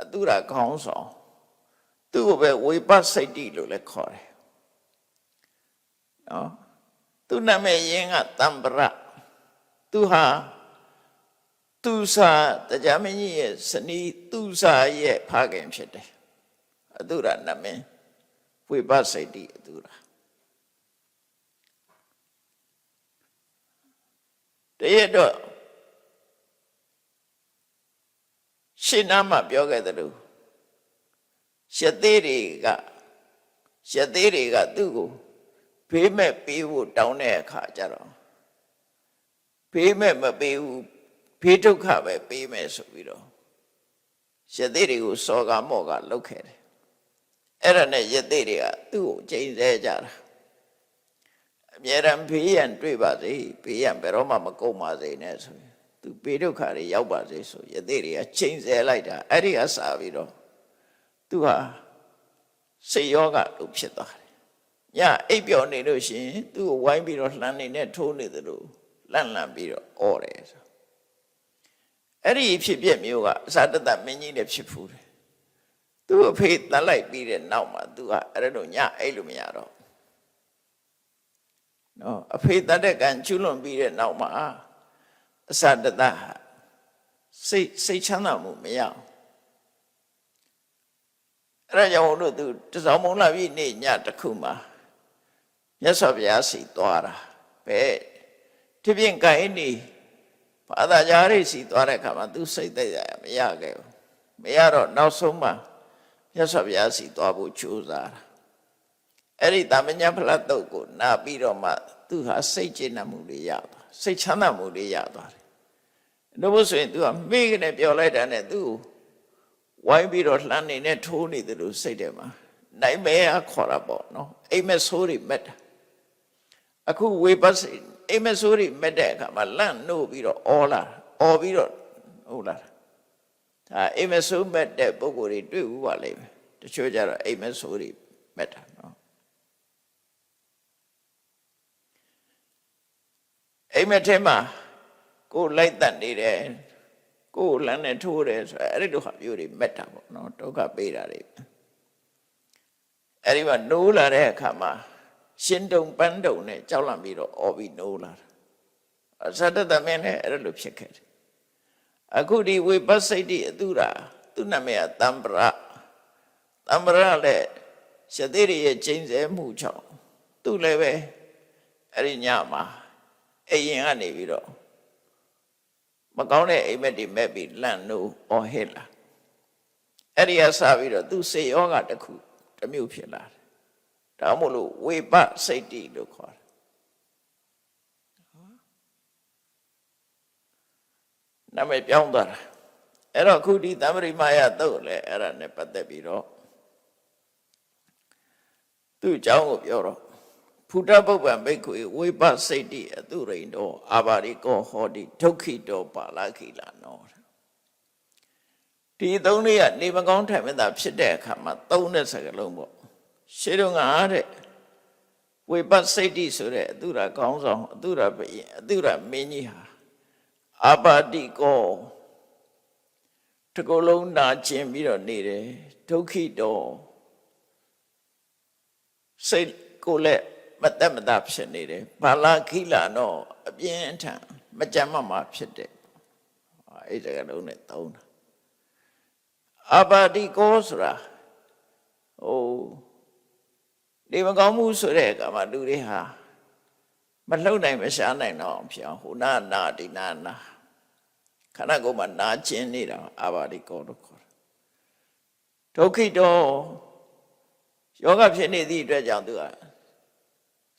အတုရခေါင်းဆောင်သူ့ကိုပဲဝိပဿစိတ်တိလို့လည်းခေါ်တယ်နော်သူ့နာမည်ရင်းကတံပရသူဟာသူစာတရားမင်းကြီးရဲ့ဇနီးသူစာရဲ့ဖခင်ဖြစ်တယ်အတုရနာမည်ဝိပဿစိတ်တိအတုရတရတော့ရှင်းနာမှာပြောခဲ့တယ်လို့ရသေးတွေကသူ့ကိုဘေးမဲ့ပေးဖို့တောင်းတဲ့အခါကျတော့ဘေးမဲ့မပေးဘူးဘေးဒုက္ခပဲပေးမယ်ဆိုပြီးတော့ရသေးတွေကိုစော်ကားမော့ကလုပ်ခဲ့တယ်အဲ့ဒါနဲ့ရသေးတွေကသူ့ကိုကျိန်ဆဲကြတာအမြဲတမ်းဘေးရန်တွေ့ပါစေဘေးရန်ဘယ်တော့မှမကုန်ပါစေနဲ့ဆိုရင်သူဘေးဒုက္ခတွေရောက်ပါစေဆိုရသေးတွေကကျိန်ဆဲလိုက်တာအဲ့ဒီအစားပြီးတော့သူဟာစိတ်ယောဂလို့ဖြစ်သွားတယ်ညအိပ်ပျော်နေလို့ရှိရင်သူ့ကိုဝိုင်းပြီးတော့လှမ်းနေနဲ့ထိုးနေသလိုလန့်ပြီးတော့အော်တယ်ဆိုအဲ့ဒီဖြစ်ပြမျိုးကအစာတသမင်းကြီးလည်းဖြစ်ဖူးတယ်သူ့အဖေတတ်လိုက်ပြီးတဲ့နောက်မှာသူကအဲ့လိုညအိပ်လို့မရတော့နော်အဖေတတ်တဲ့ကံကျွလွန်ပြီးတဲ့နောက်မှာအစာတသစိတ်ချမ်းသာမှုမရအောင်အဲ့ဒါကြောင့်လို့သူတစောင်းမုံလာပြီးနေ့ညတစ်ခုမှာမြတ်စွာဘုရားစီသွားတာပဲဒီပြင်ကိုင်းနေဘာသာကြားရိစီသွားတဲ့အခါမှာသူစိတ်သက်ရမရခဲ့ဘူးမရတော့နောက်ဆုံးမှာမြတ်စွာဘုရားစီသွားဖို့ကြိုးစားတာအဲ့ဒီတာမညဖလားတုတ်ကိုနာပြီးတော့မှသူဟာစိတ်ကျေနပ်မှုတွေရသွားစိတ်ချမ်းသာမှုတွေရသွားတယ်လို့ဆိုရင်သူကမိကနေပြောလိုက်တာနဲ့သူ့ဝိုင်းပြီးတော့လှမ်းနေနဲ့ထိုးနေတယ်လို့စိတ်ထဲမှာနိုင်မဲခေါ်တာပေါ့နော်အိမ်မဆိုးတွေမက်တာအခုဝေပတ်အိမ်မဆိုးတွေမက်တဲ့အခါမှာလန့်နှုတ်ပြီးတော့အော်ပြီးတော့ဟုတ်လားဒါအိမ်မဆိုးမက်တဲ့ပုဂ္ဂိုလ်တွေတွေ့ဘူးပါလိမ့်မယ်တချို့ကြတော့အိမ်မဆိုးတွေမက်တာနော်အိမ်မထဲမှာကိုလိုက်တတ်နေတယ်ကိုလမ်းနဲ့ထိုးတယ်ဆိုအဲ့ဒီလိုဟာမျိုးတွေမက်တာပေါ့နော်ဒုက္ခပေးတာတွေအဲ့ဒီမှာနိုးလာတဲ့အခါမှာရှင်းတုံပန်းတုံနဲ့ကြောက်လန့်ပြီးတော့အော်ပြီးနိုးလာတာအသတ္တသမင်းနဲ့အဲ့လိုဖြစ်ခဲ့တယ်အခုဒီဝိပဿစိတ်တိအတုရာသူ့နာမည်ကတံပရလည်းရသေးရဲ့ကျိန်ဆဲမှုကြောင့်သူ့လည်းပဲအဲ့ဒီညမှာအိမ်ရင်ကနေပြီးတော့မကောင်းတဲ့အိမ်မက်တွေမဲ့ပြီးလန့်နိုးအော်ဟစ်လာအဲ့ဒီကစပြီးတော့သူစေယောဂတစ်ခုတစ်မျိုးဖြစ်လာတယ်ဒါမှမဟုတ်ဝိပဿစိတ်တိလို့ခေါ်တယ်နာမည်ပြောင်းသွားတာအဲ့တော့ခုဒီတံပရိမာယသုတ်လည်းအဲ့ဒါနဲ့ပတ်သက်ပြီးတော့သူ့အကြောင်းကိုပြောတော့ဖုဒ္ဓပုပ္ပံဘိက္ခုဝိပဿစိတ်တိအတုရိန်တောအာဘာရိကောဟောတိဒုက္ခိတောပါဠခိလာနောဒီသုံးလေးကနေမကောင်းထိုင်မသာဖြစ်တဲ့အခါမှာသုံးတဲ့စကားလုံးပေါ့ရှင်းတော့ငါတဲ့ ဝိပတ်စိတ်တိဆိုတဲ့အတုရခေါင်းဆောင်အတုရဘယင်အတုရမင်းကြီးဟာအာပါတိကောတစ်ခုလုံးနာကျင်ပြီးတော့နေတယ်ဒုက္ခိတောစိတ်ကိုလည်းမတက်မတာဖြစ်နေတယ်ဘာလာခိလာတော့အပြင်းအထန်မကြမ်းမှဖြစ်တယ်အဲ့ဒါကလုံးနဲ့သုံးတာအာပါတိကောဆိုတာဒီမကောင်းမှုဆိုတဲ့အခါမှာလူတွေဟာမလှုပ်နိုင်မရှားနိုင်တော့ဖြစ်အောင်ဟိုနာနာဒီနာနာခန္ဓာကိုယ်မှာနာကျင်နေတာအာပါတိကောလို့ခေါ်တယ်ဒုက္ခိတောယောဂဖြစ်နေသည့်အတွက်ကြောင့်သူက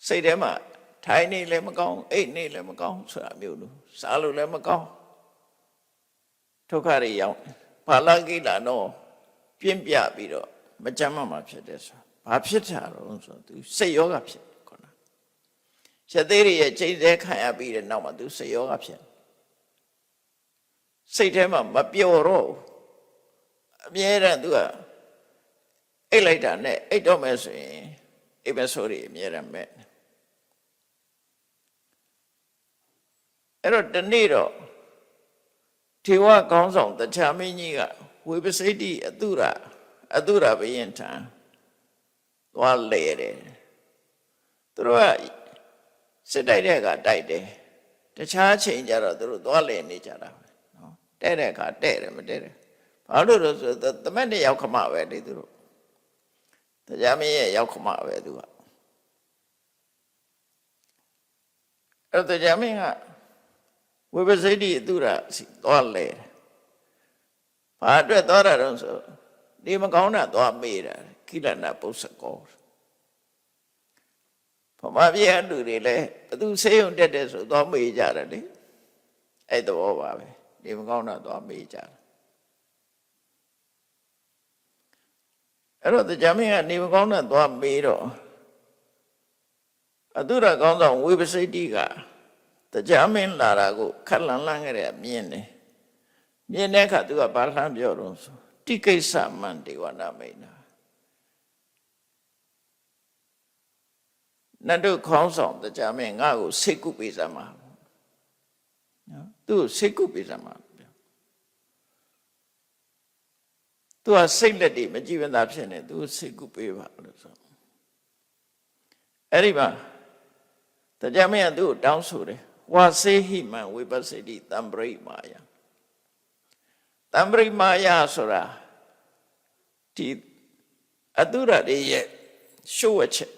စိတ်ထဲမှာထိုင်နေလည်းမကောင်းအိတ်နေလည်းမကောင်းဆိုတာမျိုးလို့စားလို့လည်းမကောင်းဒုက္ခတွေရောက်ဘာလာကိလာတော့ပြင်းပြပြီးတော့မကြမ်းမှဖြစ်တယ်ဆိုဘာဖြစ်တာတော့ဆိုသူစိတ်ယောဂဖြစ်ခေါ်တာချက်သေးရဲ့ချိန်ဆခံရပြီးတဲ့နောက်မှာသူစိတ်ယောဂဖြစ်စိတ်ထဲမှာမပျော်တော့အမြဲတမ်းသူကအိတ်လိုက်တာနဲ့အိတ်တော့မယ်ဆိုရင်အိပ်မဆိုးတွေအမြဲတမ်းမဲ့အဲ့တော့ဒီနေ့တော့ထေဝကောင်းဆောင်တခြားမင်းကြီးကဝိပစိတ္တိအတုရဘယင်ထံသွားလေတယ်သူတို့ကစစ်တိုက်တဲ့အခါတိုက်တယ်တခြားချိန်ကျတော့သူတို့သွားလေနေကြတာပဲနော်တဲ့တဲ့အခါတဲ့တယ်မတဲ့တယ်ဘာလို့လဲဆိုတော့တမက်နဲ့ရောက်ခမပဲလေသူတို့တရားမင်းရဲ့ရောက်ခမပဲသူကအဲ့တော့တရားမင်းကဝိပစိတ္တိအတုရစီသွားလေဘာအတွက်သွားတာတော့ဆိုဒီမကောင်းတာသွားမေးတာခိလနာပု္ပ္ပကောဗမာပြည်အလူတွေလည်းဘသူဆေးရုံတက်တယ်ဆိုသွားမေးကြတယ်လေအဲ့တော့ပါပဲဒီမကောင်းတာသွားမေးကြတယ်အဲ့တော့တရားမင်းကနေမကောင်းတာသွားမေးတော့အတုရကောင်းဆောင်ဝိပစိတ္တိကတရားမင်းလာတာကိုခက်လန့်လန့်ခဲ့တဲ့မြင်တယ်မြင်တဲ့အခါသူကဘာလှမ်းပြောတော့ဆိုတိကိစ္စမန္တေဝနာမိန်နာနတ်တို့ခေါင်းဆောင်တရားမင်းငါ့ကိုစိတ်ကုပေးစမ်းပါနော်သူ့စိတ်ကုပေးစမ်းပါသူကစိတ်လက်တွေမကြည်ဝသာဖြစ်နေသူစိတ်ကုပေးပါလို့ဆိုအဲ့ဒီမှာတရားမင်းကသူ့ကိုတောင်းဆိုတယ်ဝါစေဟိမံဝိပဿိတိတံပရိမာယတံပရိမာယဆိုတာဒီအတုရတွေရဲ့ရှုဝတ်ချက်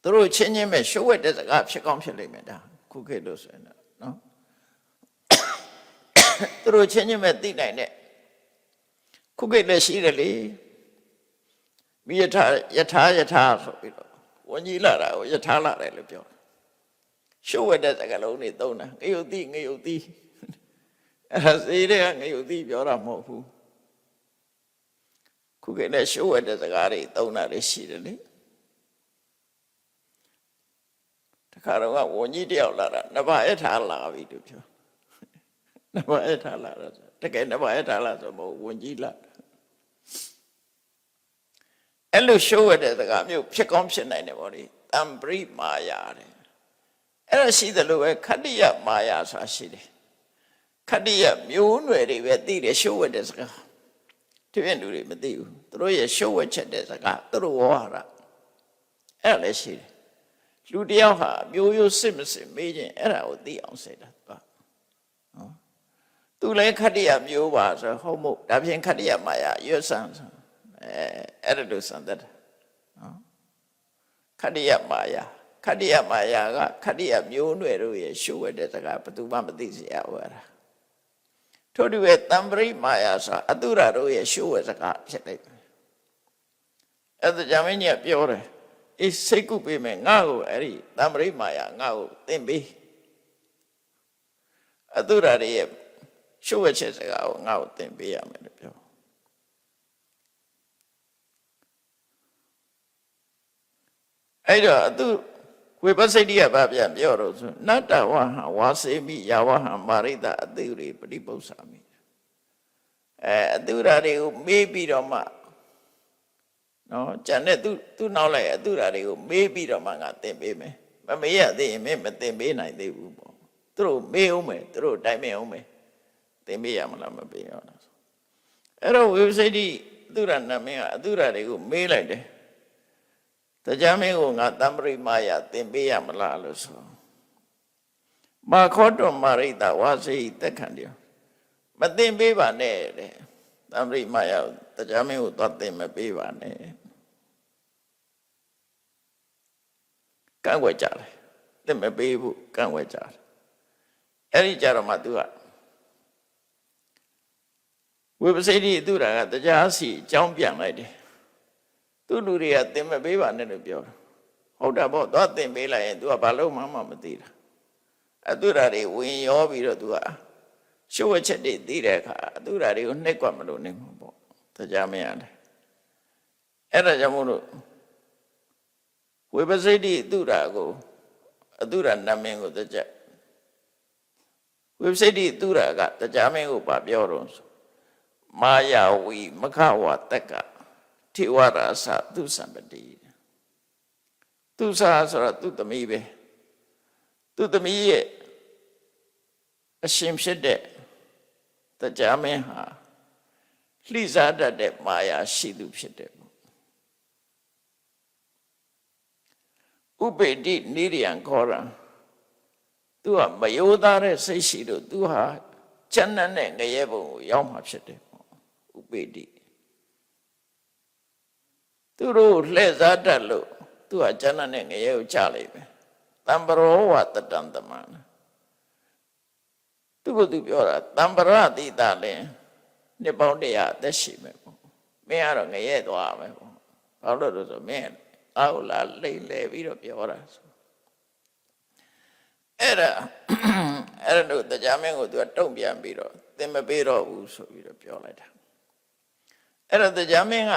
သူတို့ချင်းချင်းပဲရှုဝတ်တဲ့စကားဖြစ်ကောင်းဖြစ်လိမ့်မယ်ဒါခုခေတ်လို့ဆိုရင်နော်သူတို့ချင်းချင်းပဲသိနိုင်တဲ့ခုခေတ်လည်းရှိတယ်လေမိယထာယထာဆိုပြီးတော့ဝန်ကြီးလာတာကိုယထာလာတယ်လို့ပြောတယ်ရှုဝတ်တဲ့စကားလုံးတွေသုံးတာငရုတ်တိအဲ့ဒါစေးတဲ့ငရုတ်တိပြောတာမဟုတ်ဘူးခုကလည်းရှုဝတ်တဲ့စကားတွေသုံးတာလည်းရှိတယ်လေတခါတော့ဝန်ကြီးတယောက်လာတာနဘာယထာလာပြီလို့ပြောနဘာယထာလာတာတကယ်နဘာယထာလာဆိုမဟုတ်ဝန်ကြီးလာအဲ့လိုရှုဝတ်တဲ့စကားမျိုးဖြစ်ကောင်းဖြစ်နိုင်တယ်ဗောလေတံပရိမာယာတဲ့အဲ့ဒါရှိတယ်လို့ပဲခတ္တိယမာယာဆိုတာရှိတယ်ခတ္တိယမျိုးနွယ်တွေပဲသိတယ်ရှုဝတ်တဲ့စကားတပြည့်လူတွေမသိဘူးသူတို့ရဲ့ရှုဝတ်ချက်တဲ့စကားသူတို့ဝါရအဲ့ဒါလည်းရှိတယ်လူတယောက်ဟာမျိုးရိုးစစ်မစစ်မေးခြင်းအဲ့ဒါကိုသိအောင်စေတာနော်သူလည်းခတ္တိယမျိုးပါဆိုဟုတ်မို့ဒါဖြင့်ခတ္တိယမာယာရွတ်ဆန်းအဲ့ဒါလို့စံတတ်တယ်နော်ခတ္တိယမာယာခတ္တိယမာယာကခတ္တိယမျိုးနွယ်တို့ရဲ့ရှုဝတ်တဲ့စကားဘယ်သူမှမသိစေရဘူးအဲ့ဒါထို့တူပဲတံပရိမာယာဆိုအတုရတို့ရဲ့ရှုဝတ်စကားဖြစ်လိုက်တယ်အဲ့ဒါကြောင့်မင်းကြီးပြောတယ်အေးစိတ်ကုပေးမယ်ငါ့ကိုအဲ့ဒီတံပရိမာယာငါ့ကိုသင်ပေးအတုရတွေရဲ့ရှုဝတ်ချက်စကားကိုငါ့ကိုသင်ပေးရမယ်လို့ပြောအဲ့တော့အတုဝိပဿိတိကဘာပြန်ပြောတော့ဆိုနတ္တဝဟံဝါစေမိယဝဟံမာရိတအတုရိပရိပု္ပ္ပာမိအတုရတွေကိုမေးပြီးတော့မှ နော်ကျန်တဲ့သူနောက်လိုက်အသူရာတွေကိုမေးပြီးတော့မှငါသင်ပေးမယ်မမေးရသေးရင်မင်းမသင်ပေးနိုင်သေးဘူးပေါ့သူတို့မေးအောင်မယ်သူတို့တိုင်ပင်အောင်မယ်သင်ပေးရမလားမပေးရလားအဲ့တော့ဝိပဿတိအသူရာနတ်မင်းကအသူရာတွေကိုမေးလိုက်တယ်တရားမင်းကိုငါတမ္ပရိမာယသင်ပေးရမလားလို့ဆိုမာခောတောမာရိတဝါစိတက်ခံတယ်မသင်ပေးပါနဲ့တဲ့တမ္ပရိမာယတရားမင်းကိုသွားသင်မပေးပါနဲ့ကန့်ွက်ကြတယ်သင်မပေးဘူးကန့်ွက်ကြတယ်အဲ့ဒီကြတော့မှသူကဝိပဿတိသူရာကတရားစီအကြောင်းပြန်လိုက်တယ်သူလူတွေကသင်မပေးပါနဲ့လို့ပြောတာဟုတ်တာပေါ့သွားသင်ပေးလိုက်ရင် तू ကဘာလို့မှမသိတာအသူရာတွေဝင်ရောပြီးတော့ तू ကရှုပ်ဝက်ချက်တွေသိတဲ့အခါအသူရာတွေကိုနှိပ်ကွက်မလို့နေမှာပေါ့တရားမင်းရတယ်အဲ့ဒါကြောင့်မို့လို့ဝိပဿတိအသူရာကိုအသူရာနတ်မင်းကိုတရားဝိပဿတိအသူရာကတရားမင်းကိုပြောတော့မာယာဝီမခဝတက်ကထေဝရာသသူစံပတိသူစာဆိုတာသူသမီးပဲသူသမီးရဲ့အရှင်ဖြစ်တဲ့တရားမင်းဟာလှိစားတတ်တဲ့မာယာရှိသူဖြစ်တယ်ဥပေတိနိရိယံခေါ်ရံသူကမယိုးသားတဲ့စိတ်ရှိလို့သူဟာကျန်တဲ့ငရဲဘုံကိုရောက်မှာဖြစ်တယ်ဥပေတိသူတို့လှည့်စားတတ်လို့သူကကျန်တဲ့ငရဲကိုချလိုက်ပဲတံပရောဝတတံတမန်သူကသူပြောတာတံပရတိတလည်းနှစ်ပေါင်း100အသက်ရှိမယ်ပေါ့မင်းကတော့ငရဲသွားမယ်ပေါ့ဘာလို့လဲဆိုမင်းအာဟုလာလိမ့်လေပြီးတော့ပြောတာဆိုအဲ့ဒါတို့တရားမင်းကိုသူကတုံ့ပြန်ပြီးတော့သင်မပေးတော့ဘူးဆိုပြီးတော့ပြောလိုက်တာအဲ့တော့တရားမင်းက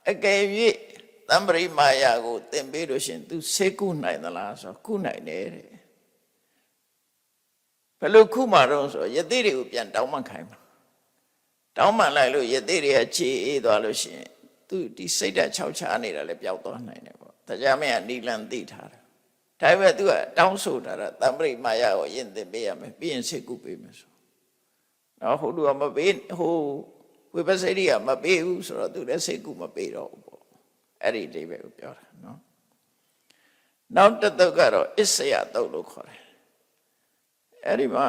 အကယ်၍တမ္ပရိမာယာကိုသင်ပေးလို့ရှင်သူဆေးကုနိုင်သလားဆိုကုနိုင်တယ်တဲ့ဘယ်လိုခုမှတော့ဆိုယသိတွေကိုပြန်တောင်းမှခိုင်းမှာတောင်းမှလိုက်လို့ယသိတွေကခြေအေးသွားလို့ရှင်သူဒီစိတ်ဓာတ်ခြောက်ခြားနေတာလည်းပျောက်သွားနိုင်တယ်ပေါ့တရားမင်းကနိလန်သိထားတယ်ဒါပေမဲ့သူကတောင်းဆိုတာတမ္ပရိမာယာကိုယင်သင်ပေးရမယ်ပြီးရင်ဆေးကုပေးမယ်ဆိုတော့ဟိုလူကမပေးဟိုဝိပဿနာကမပေးဘူးဆိုတော့သူလည်းဆေးကုမပေးတော့ဘူးပေါ့အဲ့ဒီအိဗယ်ကိုပြောတာနော်နောက်တစ်သုတ်ကတော့အစ္စယသုတ်လို့ခေါ်တယ်အဲ့ဒီမှာ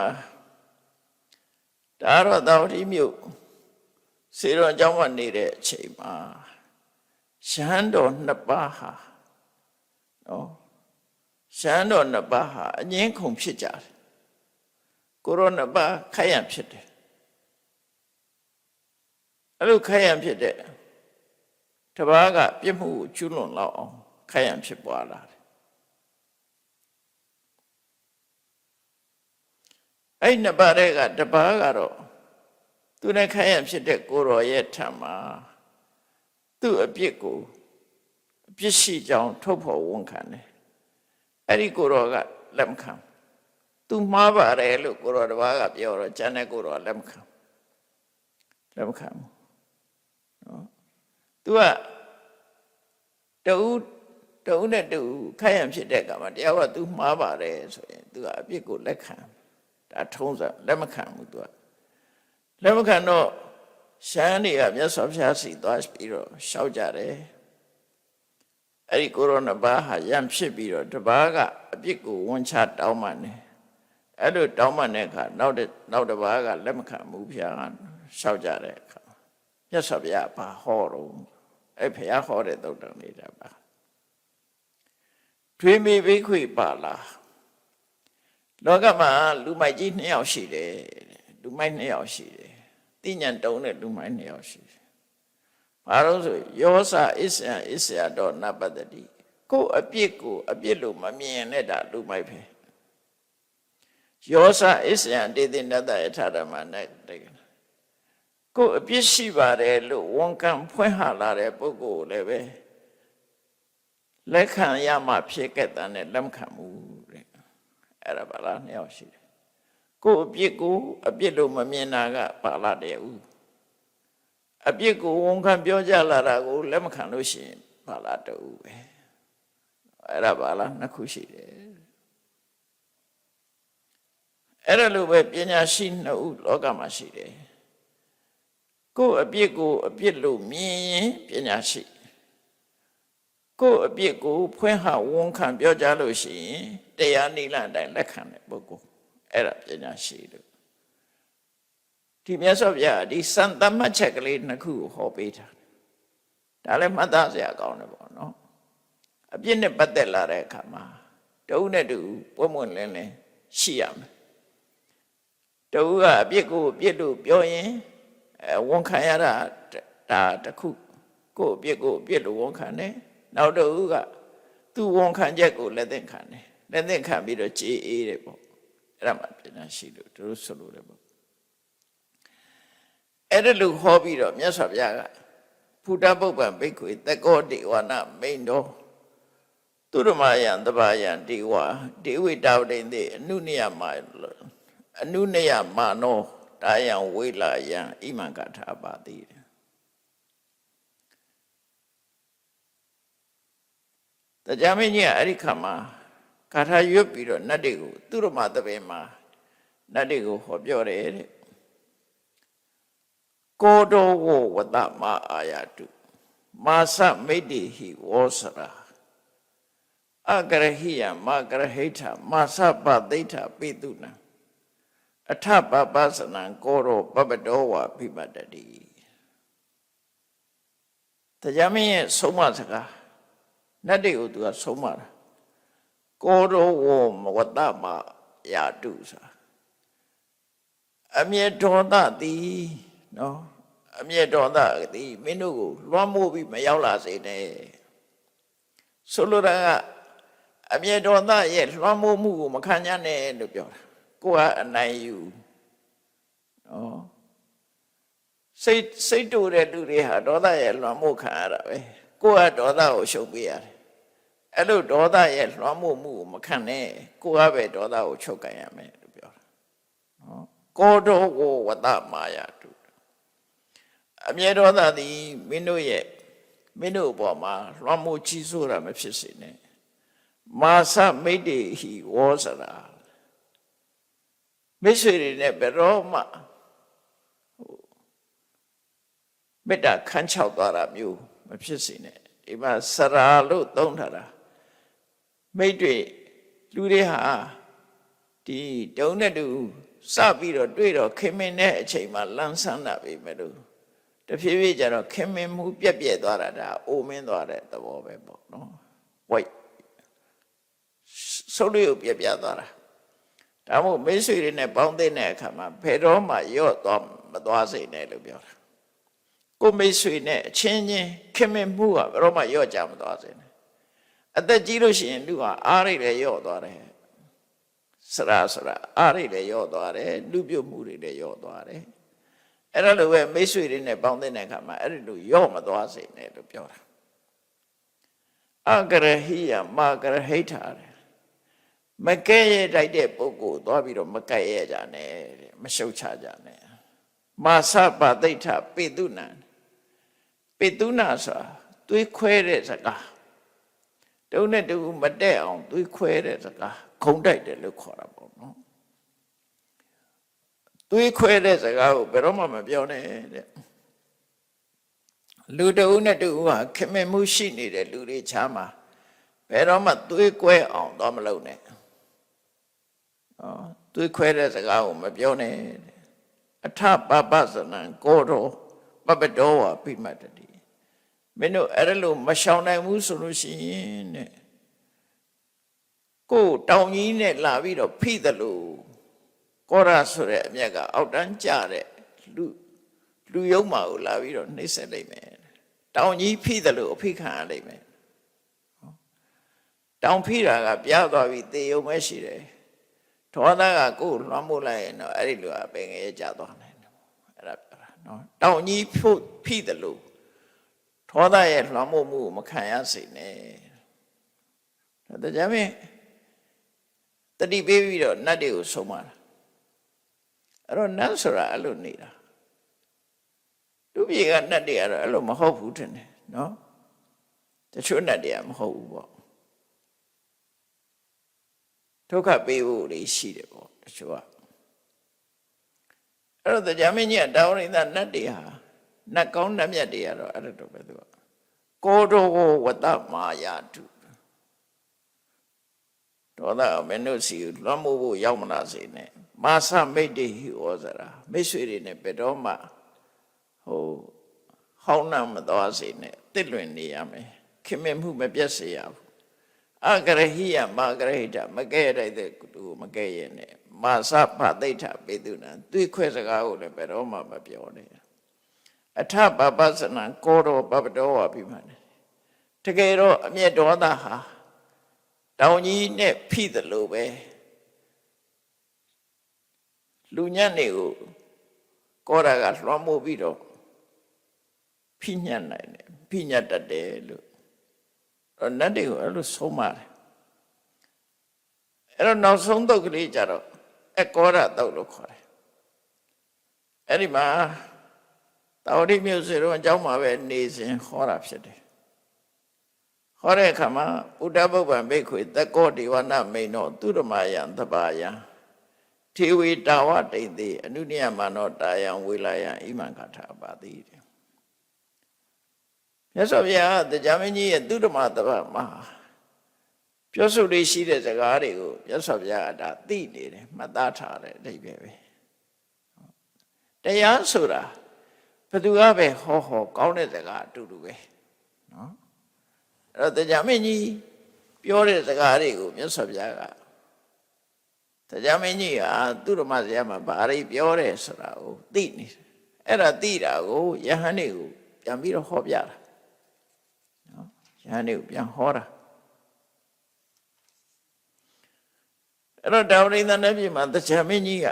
ဒါတော့သာဝတိမြို့စေတော်ကျောင်းမှာနေတဲ့အချိန်မှာရှမ်းတော်နှစ်ပါးဟာနော်ရှမ်းတော်နှစ်ပါးဟာအငင်းခုန်ဖြစ်ကြတယ်ကိုရောနှစ်ပါးခိုက်ရန်ဖြစ်တယ်အဲ့လိုခိုက်ရန်ဖြစ်တဲ့တပါးကပြစ်မှုကိုကျူးလွန်လောက်အောင်ခိုက်ရန်ဖြစ်ပွားလာတယ်အဲ့နှစ်ပါးတဲ့ကတပါးကတော့သူနဲ့ခိုက်ရန်ဖြစ်တဲ့ကိုရောရဲ့ထံမှာသူ့အပြစ်ကိုအပြစ်ရှိကြောင်းထုတ်ဖော်ဝန်ခံတယ်အဲ့ဒီကိုရောကလက်မခံသူမှားပါတယ်လို့ကိုရောတပါးကပြောတော့ကျန်တဲ့ကိုရောလက်မခံဘူးနော်သူကတူနဲ့တူခိုက်ရန်ဖြစ်တဲ့ကမှာတရားကသူမှားပါတယ်ဆိုရင်သူကအပြစ်ကိုလက်ခံဒါထုံးစံလက်မခံဘူးသူကလက်မခံတော့ရှမ်းတွေကမြတ်စွာဘုရားစီသွားပြီးတော့ရှောက်ကြတယ်အဲ့ဒီကိုရောနှစ်ပါးဟာရံဖြစ်ပြီးတော့တပါးကအပြစ်ကိုဝန်ချတောင်းပန်တယ်အဲ့လိုတောင်းပန်တဲ့အခါနောက်တပါးကလက်မခံဘူးဘုရားကရှောက်ကြတဲ့အခါမြတ်စွာဘုရားဘာဟောတော့အဲ့ဘုရားဟောတဲ့သုတ်တံနေတာပါထွေးမိဘိခွေပါလားလောကမှာလူမိုက်ကြီး2ယောက်ရှိတယ်လူမိုက်2ယောက်ရှိတယ်တိညာတုံးတဲ့လူမိုက်2ယောက်ရှိတယ်ဘာလို့ဆိုယောစအစ္စယတော့နပတ္တိကိုအပြစ်ကိုအပြစ်လို့မမြင်နဲ့တာလူမိုက်ပဲယောစအစ္စယတေတိနတ္တယထာဓမ္မနဲ့တဲ့ကိုအပြစ်ရှိပါတယ်လို့ဝန်ခံဖွင့်ဟလာတဲ့ပုဂ္ဂိုလ်လည်းပဲလက်ခံရမှဖြစ်ခဲ့တဲ့နဲ့လက်မခံဘူးတဲ့အဲ့ဒါဘာလား2ယောက်ရှိတယ်ကိုအပြစ်လို့မမြင်တာကဘာလားတဲ့ဦး အပြစ်ကိုဝန်ခံပြောကြလာတာကိုလက်မခံလို့ရှိရင်ဘာလာတူပဲအဲ့ဒါဘာလားနှစ်ခုရှိတယ်အဲ့ဒါလိုပဲပညာရှိနှစ်ဦးလောကမှာရှိတယ်ကိုယ်အပြစ်ကိုအပြစ်လို့မြင်ရင်ပညာရှိကိုယ်အပြစ်ကိုဖွင့်ဟဝန်ခံပြောကြလို့ရှိရင်တရားနိလန့်အတိုင်းလက်ခံတဲ့ပုဂ္ဂိုလ်အဲ့ဒါပညာရှိလို့ဒီမြတ်စွာဘုရားဒီစံတမတ်ချက်ကလေးနှစ်ခုကိုဟောပေးတာဒါလည်းမှတ်သားစရာကောင်းတယ်ပေါ့နော်အပြစ်နဲ့ပတ်သက်လာတဲ့အခါမှာတဦးနဲ့တူပွင့်ပွင့်လင်းလင်းရှိရမယ်တဦးကအပြစ်ကိုအပြစ်လို့ပြောရင်ဝန်ခံရတာဒါတခုကိုအပြစ်ကိုအပြစ်လို့ဝန်ခံတယ်နောက်တဦးကသူ့ဝန်ခံချက်ကိုလက်သင့်ခံတယ်လက်သင့်ခံပြီးတော့ကြေးအေးတယ်ပေါ့အဲ့ဒါမှပညာရှိလို့သူတို့ဆိုလို့တယ်ပေါ့အဲ့ဒါလို့ဟောပြီးတော့မြတ်စွာဘုရားကဘုဒ္ဓပုပ္ပံဘိက္ခွေသက္ကောဒေဝနာမိန်တော်သူရမယံတဘာယံဒေဝဒေဝိတာဝတိန်တိအနုနယမနောတာယံဝိလာယံဣမံကထာပါတိတရားမင်းကြီးကအဲ့ဒီခါမှာကာထာရွတ်ပြီးတော့နတ်တွေကိုသူရမသဘင်မှာနတ်တွေကိုဟောပြောတယ်တဲ့ကောတောဝဝတမအာယတုမာစမိတ္တိဟိဝောစရာအကရဟိယမကရဟိထမာစပသိဋ္ဌပိတုနံအထပပသနံကောရောပပတောဝဘိပတ္တိတရားမင်းရဲ့ဆုံးမစကားနတ်တွေကိုသူကဆုံးမတာကောရောဝဝတမယာတုဆိုတာအမြဲဒေါသသည်နော်အမြဲဒေါသသည်မင်းတို့ကိုလွှမ်းမိုးပြီးမရောက်လာစေနဲ့ဆိုလိုတာကအမြဲဒေါသရဲ့လွှမ်းမိုးမှုကိုမခံရနဲ့လို့ပြောတာကိုကအနိုင်ယူနော်စိတ်တူတဲ့လူတွေဟာဒေါသရဲ့လွှမ်းမိုးခံရတာပဲကိုကဒေါသကိုရှုပ်ပေးရတယ်အဲ့လိုဒေါသရဲ့လွှမ်းမိုးမှုကိုမခံနဲ့ကိုကပဲဒေါသကိုချုပ်ကန်ရမယ်လို့ပြောတာနော်ကောတောဝဝတမာယတုအမြဲဒေါသသည်မင်းတို့အပေါ်မှာလွှမ်းမိုးကြီးစိုးတာမဖြစ်စေနဲ့မာစမိတ္တိဟိဝောစရာမိတ်ဆွေတွေနဲ့ဘယ်တော့မှမေတ္တာခန်းချောက်သွားတာမျိုးမဖြစ်စေနဲ့ဒီမှာစရာလို့သုံးထားတာမိတ်တွေလူတွေဟာဒီတုံးနဲ့တူစပြီးတော့တွေ့တော့ခင်မင်တဲ့အချိန်မှာလန်းဆန်းတာပဲမဲ့လို့တဖြည်းဖြည်းကျတော့ခင်မင်မှုပြက်ပြက်သွားတာဒါအိုမင်းသွားတဲ့သဘောပဲပေါ့နော်ဝိုက်ဆုပ်လို့ပြက်ပြက်သွားတာဒါမို့မိတ်ဆွေတွေနဲ့ပေါင်းတဲ့အခါမှာဘယ်တော့မှရော့သွားမသွားစေနဲ့လို့ပြောတာကိုမိတ်ဆွေနဲ့အချင်းချင်းခင်မင်မှုကဘယ်တော့မှရော့ကြမသွားစေနဲ့အသက်ကြီးလို့ရှိရင်လူဟာအားရိတ်လည်းရော့သွားတယ်စရာအားရိတ်လည်းရော့သွားတယ်လူပြုတ်မှုတွေလည်းရော့သွားတယ်အဲ့ဒါလိုပဲမိတ်ဆွေတွေနဲ့ပေါင်းတဲ့အခါမှာအဲ့ဒီလိုရော့မသွားစေနဲ့လို့ပြောတာအကရဟိယမကရဟိထာမကဲ့ရဲ့တိုက်တဲ့ပုဂ္ဂိုလ်သွားပြီးတော့မကဲ့ရဲ့ကြနဲ့မရှုတ်ချကြနဲ့မာစပသိဋ္ဌပိတုနံပိတုနာဆိုတာသွေးခွဲတဲ့စကားတုံးနဲ့တူမတက်အောင်သွေးခွဲတဲ့စကားခုံတိုက်တယ်လို့ခေါ်တာပေါ့နော်သွေးခွဲတဲ့စကားကိုဘယ်တော့မှမပြောနဲ့တဲ့လူတဦးနဲ့တူဟာခင်မင်မှုရှိနေတဲ့လူတွေချားမှာဘယ်တော့မှသွေးကွဲအောင်တော့မလုပ်နဲ့သွေးခွဲတဲ့စကားကိုမပြောနဲ့အထပပသနံကောရောပပတောဝပိမတ္တိမင်းတို့အဲ့လိုမရှောင်နိုင်ဘူးဆိုလို့ရှိရင်တဲ့ကိုတောင်ကြီးနဲ့လာပြီးတော့ဖိတယ်လို့ကောရဆိုတဲ့အမြက်ကအောက်တန်းကျတဲ့လူယုံမာကိုလာပြီးတော့နှိမ့်ဆက်လိုက်မယ်တောင်ကြီးဖိတယ်လို့အဖိခံရလိုက်မယ်တောင်ဖိတာကပြားသွားပြီးသေယုံပဲရှိတယ်ဒေါသကကိုယ်လွှမ်းမိုးလိုက်ရင်တော့အဲ့ဒီလူကပင်ငယ်ကြသွားနိုင်တယ်အဲ့ဒါပြောတာနော်တောင်ကြီးဖိတယ်လို့ဒေါသရဲ့လွှမ်းမိုးမှုကိုမခံရစေနဲ့ဒါကြောင့်မင်းတတိပေးပြီးတော့နတ်တွေကိုဆုံးမတာအဲ့တော့နတ်ဆိုတာအဲ့လိုနေတာတ လူပြေကနတ်တွေကတော့အဲ့လိုမဟုတ်ဘူးထင်တယ်နော်တချို့နတ်တွေကမဟုတ်ဘူးပေါ့ဒုက္ခပေးဖို့တွေရှိတယ်ပေါ့တချို့ကအဲ့တော့တရားမင်းကြီးကတာဝရိန္ဒနတ်တွေဟာနတ်ကောင်းနတ်မြတ်တွေကတော့အဲ့လိုပဲသူကကိုတော်ကိုဝတ္တမာယာတုဒေါသမင်းတို့စီလွှမ်းမိုးဖို့ရောက်မလာစေနဲ့မာစမိတ်တေဟိဩဇရာမိတ်ဆွေတွေနဲ့ဘယ်တော့မှဟိုဟောင်းနှံမသွားစေနဲ့တစ်လွင်နေရမယ်ခင်မင်မှုမပြတ်စေရဘူးအဂရဟိယမာဂရဟိတမကဲရတဲ့သူမကဲရနဲ့မာစဖသိဋ္ဌပေတုနာသွေးခွဲစကားကိုလည်းဘယ်တော့မှမပြောနဲ့အထပပသနံကောတော်ပပတော်ဝါပြီးမှတယ်တကယ်တော့အမျက်ဒေါသဟာတောင်ကြီးနဲ့ဖိသလိုပဲလူညံ့တွေကိုကောရာကလွှမ်းမိုးပြီးတော့ဖိညံ့နိုင်တယ်ဖိညတ်တတ်တယ်လို့နတ်တွေကိုအဲ့လိုဆုံးမတယ်အဲ့တော့နောက်ဆုံးတုတ်ကလေးကြတော့အကောရတုတ်လို့ခေါ်တယ်အဲ့ဒီမှာတာဝတိမြို့စေတော့အကြောင်းမှာပဲနေစဉ်ဟောတာဖြစ်တယ်ဟောတဲ့အခါမှာဥဒ္ဓဘုဗ္ဗံဘိက္ခွေသက္ကောဒေဝနာမိန်တော်သူရမယံသဘာယံထေဝေတာဝတိန်တိအနုနိယမနောတာယံဝေလာယံဣမံကထာပါတိတဲ့မြတ်စွာဘုရားတရားမင်းကြီးရဲ့သူရမသဘာမှာပြောဆိုလေးရှိတဲ့စကားတွေကိုမြတ်စွာဘုရားကဒါသိနေတယ်မှတ်သားထားတယ်အဓိပ္ပာယ်ပဲတရားဆိုတာဘယ်သူကပဲဟောကောင်းတဲ့စကားအတူတူပဲနော်အဲ့တော့တရားမင်းကြီးပြောတဲ့စကားတွေကိုမြတ်စွာဘုရားကတရားမင်းကြီးဟာသူရမဇယမှာဘာတွေပြောတယ်ဆိုတာကိုသိနေတယ်အဲ့ဒါသိတာကိုယဟန်တွေကိုပြန်ပြီးတော့ဟောပြတာနော်ယဟန်တွေကိုပြန်ဟောတာအဲ့တော့တာဝရိန္ဒနတ်ပြည်မှာတရားမင်းကြီးက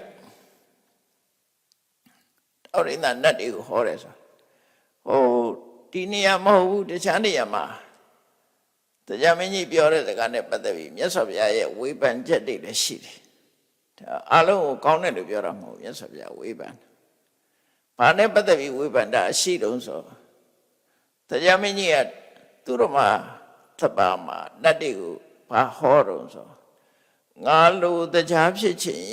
တာဝရိန္ဒနတ်တွေကိုဟောတယ်ဆိုဟိုဒီနေရာမဟုတ်ဘူးတခြားနေရာမှာတရားမင်းကြီးပြောတဲ့စကားနဲ့ပတ်သက်ပြီးမြတ်စွာဘုရားရဲ့ဝေဖန်ချက်တွေလည်းရှိတယ်အလုံးကိုကောင်းတယ်လို့ပြောတာမဟုတ်မြတ်စွာဘုရားဝေဖန်ဘာနဲ့ပတ်သက်ပြီးဝေဖန်တာရှိတုံးဆိုတရားမင်းကြီးကသူတို့မှာသဗ္ဗမှာနတ်တွေကိုဘာဟောတုံးဆိုငါလိုတရားဖြစ်ချင်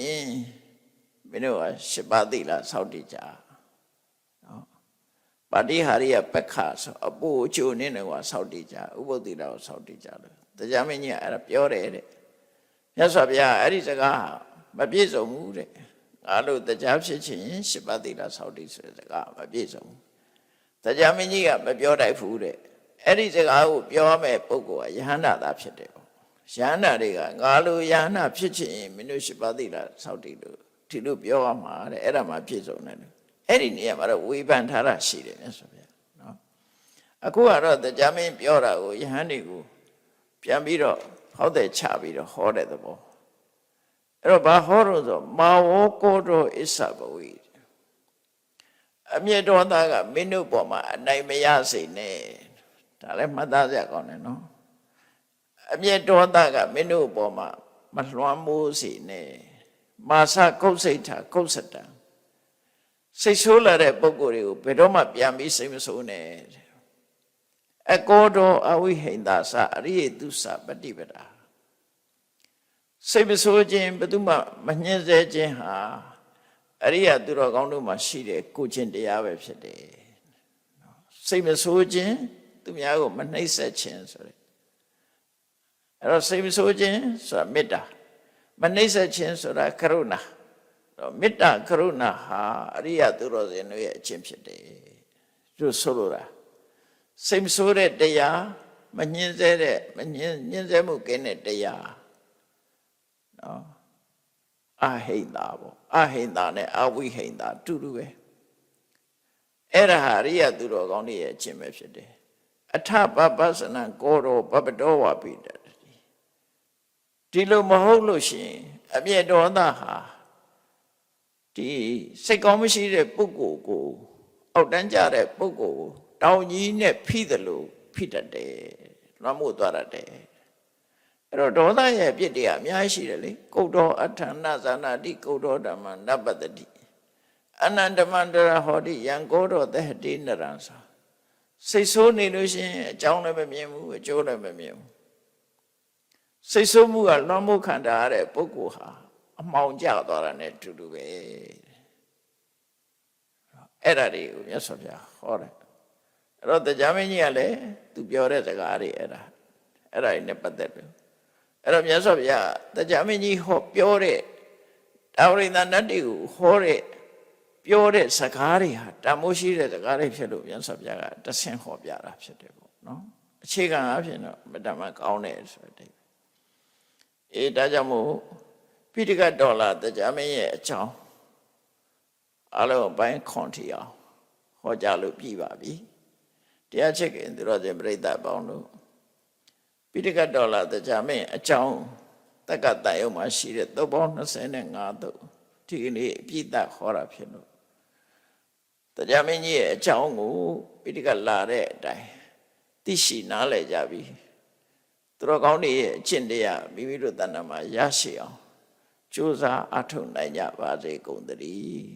မင်းတို့ကရှစ်ပါးသီလစောင့်တည်ကြနော်ပါတိဟာရိယပက္ခဆိုအပူအချိုနဲ့ကွာစောင့်တည်ကြဥပုသ္တိလကိုစောင့်တည်ကြလို့တရားမင်းကြီးကအဲ့ဒါပြောတယ်တဲ့မြတ်စွာဘုရားအဲ့ဒီစကားမပြည့်စုံဘူးတဲ့ငါလိုတရားဖြစ်ချင်ရှစ်ပါးသီလစောင့်တည်ဆိုတဲ့စကားမပြည့်စုံဘူးတရားမင်းကြီးကမပြောတတ်ဘူးတဲ့အဲ့ဒီစကားကိုပြောမဲ့ပုဂ္ဂိုလ်ကယဟန္တာသာဖြစ်တယ်ပေါ့ယဟန္တာတွေကငါလိုယဟန္တာဖြစ်ချင်မင်းတို့ရှစ်ပါးသီလစောင့်တည်လို့ဒီလိုပြောရမှာတဲ့အဲ့ဒါမှပြည့်စုံတယ်လို့အဲ့ဒီနေရာမှာတော့ဝေဖန်ထားတာရှိတယ်မြတ်စွာဘုရားနော်အခုကတော့တရားမင်းပြောတာကိုယဟန်တွေကိုပြန်ပြီးတော့ဟောတဲ့ချပြီးတော့ဟောတဲ့သဘောအဲ့တော့ဘာဟောလို့ဆိုမာဝောကောတောအစ္ဆဘဝိအမျက်တော်သားကမင်းတို့ပေါ်မှာအနိုင်မရစေနဲ့ဒါလည်းမှတ်သားစရာကောင်းတယ်နော်အမျက်တော်သားကမင်းတို့ပေါ်မှာမလွှမ်းမိုးစေနဲ့မာစကုတ်စိတ်ထာကုတ်စတံစိတ်ဆိုးလာတဲ့ပုဂ္ဂိုလ်တွေကိုဘယ်တော့မှပြန်ပြီးစိတ်မဆိုးနဲ့အကောတောအဝိဟိန္ဒာစအရိယတုစပฏิပဒါစိတ်မဆိုးခြင်းဘယ်သူမှမညှင်းဆဲခြင်းဟာအရိယသူတော်ကောင်းတို့မှာရှိတဲ့ကိုယ်ချင်းတရားပဲဖြစ်တယ်စိတ်မဆိုးခြင်းသူများကိုမနှိပ်စက်ခြင်းဆိုတဲ့အဲ့တော့စိတ်မဆိုးခြင်းဆိုတာမေတ္တာမနှိပ်စက်ခြင်းဆိုတာကရုဏာတော့မေတ္တာကရုဏာဟာအရိယသူတော်စင်တို့ရဲ့အချင်းဖြစ်တယ်သူဆိုလိုတာစိတ်မဆိုးတဲ့တရားမညှင်းဆဲတဲ့မညှင်းဆဲမှုကင်းတဲ့တရားနော်အဟိန္တာပေါ့အဟိန္တာနဲ့အဝိဟိန္တာတူတူပဲအဲ့ဒါဟာအရိယသူတော်ကောင်းတွေရဲ့အချင်းပဲဖြစ်တယ်အထပပသနံကောရောပပတောဝပိတဒီလိုမဟုတ်လို့ရှိရင်အမျက်ဒေါသဟာဒီစိတ်ကောင်းမရှိတဲ့ပုဂ္ဂိုလ်ကိုအောက်တန်းကြတဲ့ပုဂ္ဂိုလ်ကိုတောင်ကြီးနဲ့ဖိတယ်လို့ဖိတတ်တယ်လွှမ်းမိုးသွားတတ်တယ်အဲ့တော့ဒေါသရဲ့အပြစ်တွေကအများကြီးရှိတယ်လေကုတ်တော်အဋ္ဌာဏဇာနာတိကုတ်တော်ဓမ္မနပတ္တိ အနန္တမန္တရာဟောတိယံကောတော်တဟတိနရံဆိုစိတ်ဆိုးနေလို့ရှိရင်အကြောင်းလည်းမမြင်ဘူးအကျိုးလည်းမမြင်ဘူးစိတ်ဆိုးမှုကလွှမ်းမိုးခံထားရတဲ့ပုဂ္ဂိုလ်ဟာအမှောင်ကျသွားတာနဲ့အတူတူပဲအဲ့ဒါတွေကိုမြတ်စွာဘုရားဟောတယ်အဲ့တော့တရားမင်းကြီးကလည်းသူပြောတဲ့စကားတွေအဲ့ဒါတွေနဲ့ပတ်သက်တယ်အဲ့တော့မြတ်စွာဘုရားတရားမင်းကြီးဟောပြောတဲ့တာဝရိန္ဒနတ်တွေကိုဟောတဲ့ပြောတဲ့စကားတွေဟာတန်ဖိုးရှိတဲ့စကားတွေဖြစ်လို့မြတ်စွာဘုရားကတဆင့်ဟောပြတာဖြစ်တယ်ပေါ့နော်အခြေခံအဖြစ်တော့မတမကောင်းတယ်ဆိုတဲ့ဒါကြောင့်မို့ပိဋကဒေါ်လာတရားမင်းရဲ့အကြောင်းအလုံးပိုင်းခွန်ထီအောင်ဟောကြားလို့ပြီးပါပြီတရားချစ်ခင်သူတော်စင်ပြိဿပေါင်းတို့ပိဋကဒေါ်လာတရားမင်းအကြောင်းတက္ကသယုံမှာရှိတဲ့သုတ်ပေါင်း25သုတ်ဒီကနေ့အပြည့်အဟောတာဖြစ်လို့တရားမင်းကြီးရဲ့အကြောင်းကိုပိဋကလာတဲ့အတိုင်းသိရှိနားလည်ကြပြီသူတော်ကောင်းတွေရဲ့အကျင့်တရားမိမိတို့တဏ္ဍာမှာရရှိအောင်ကြိုးစားအထောက်နိုင်ကြပါစေကုန်သတည်း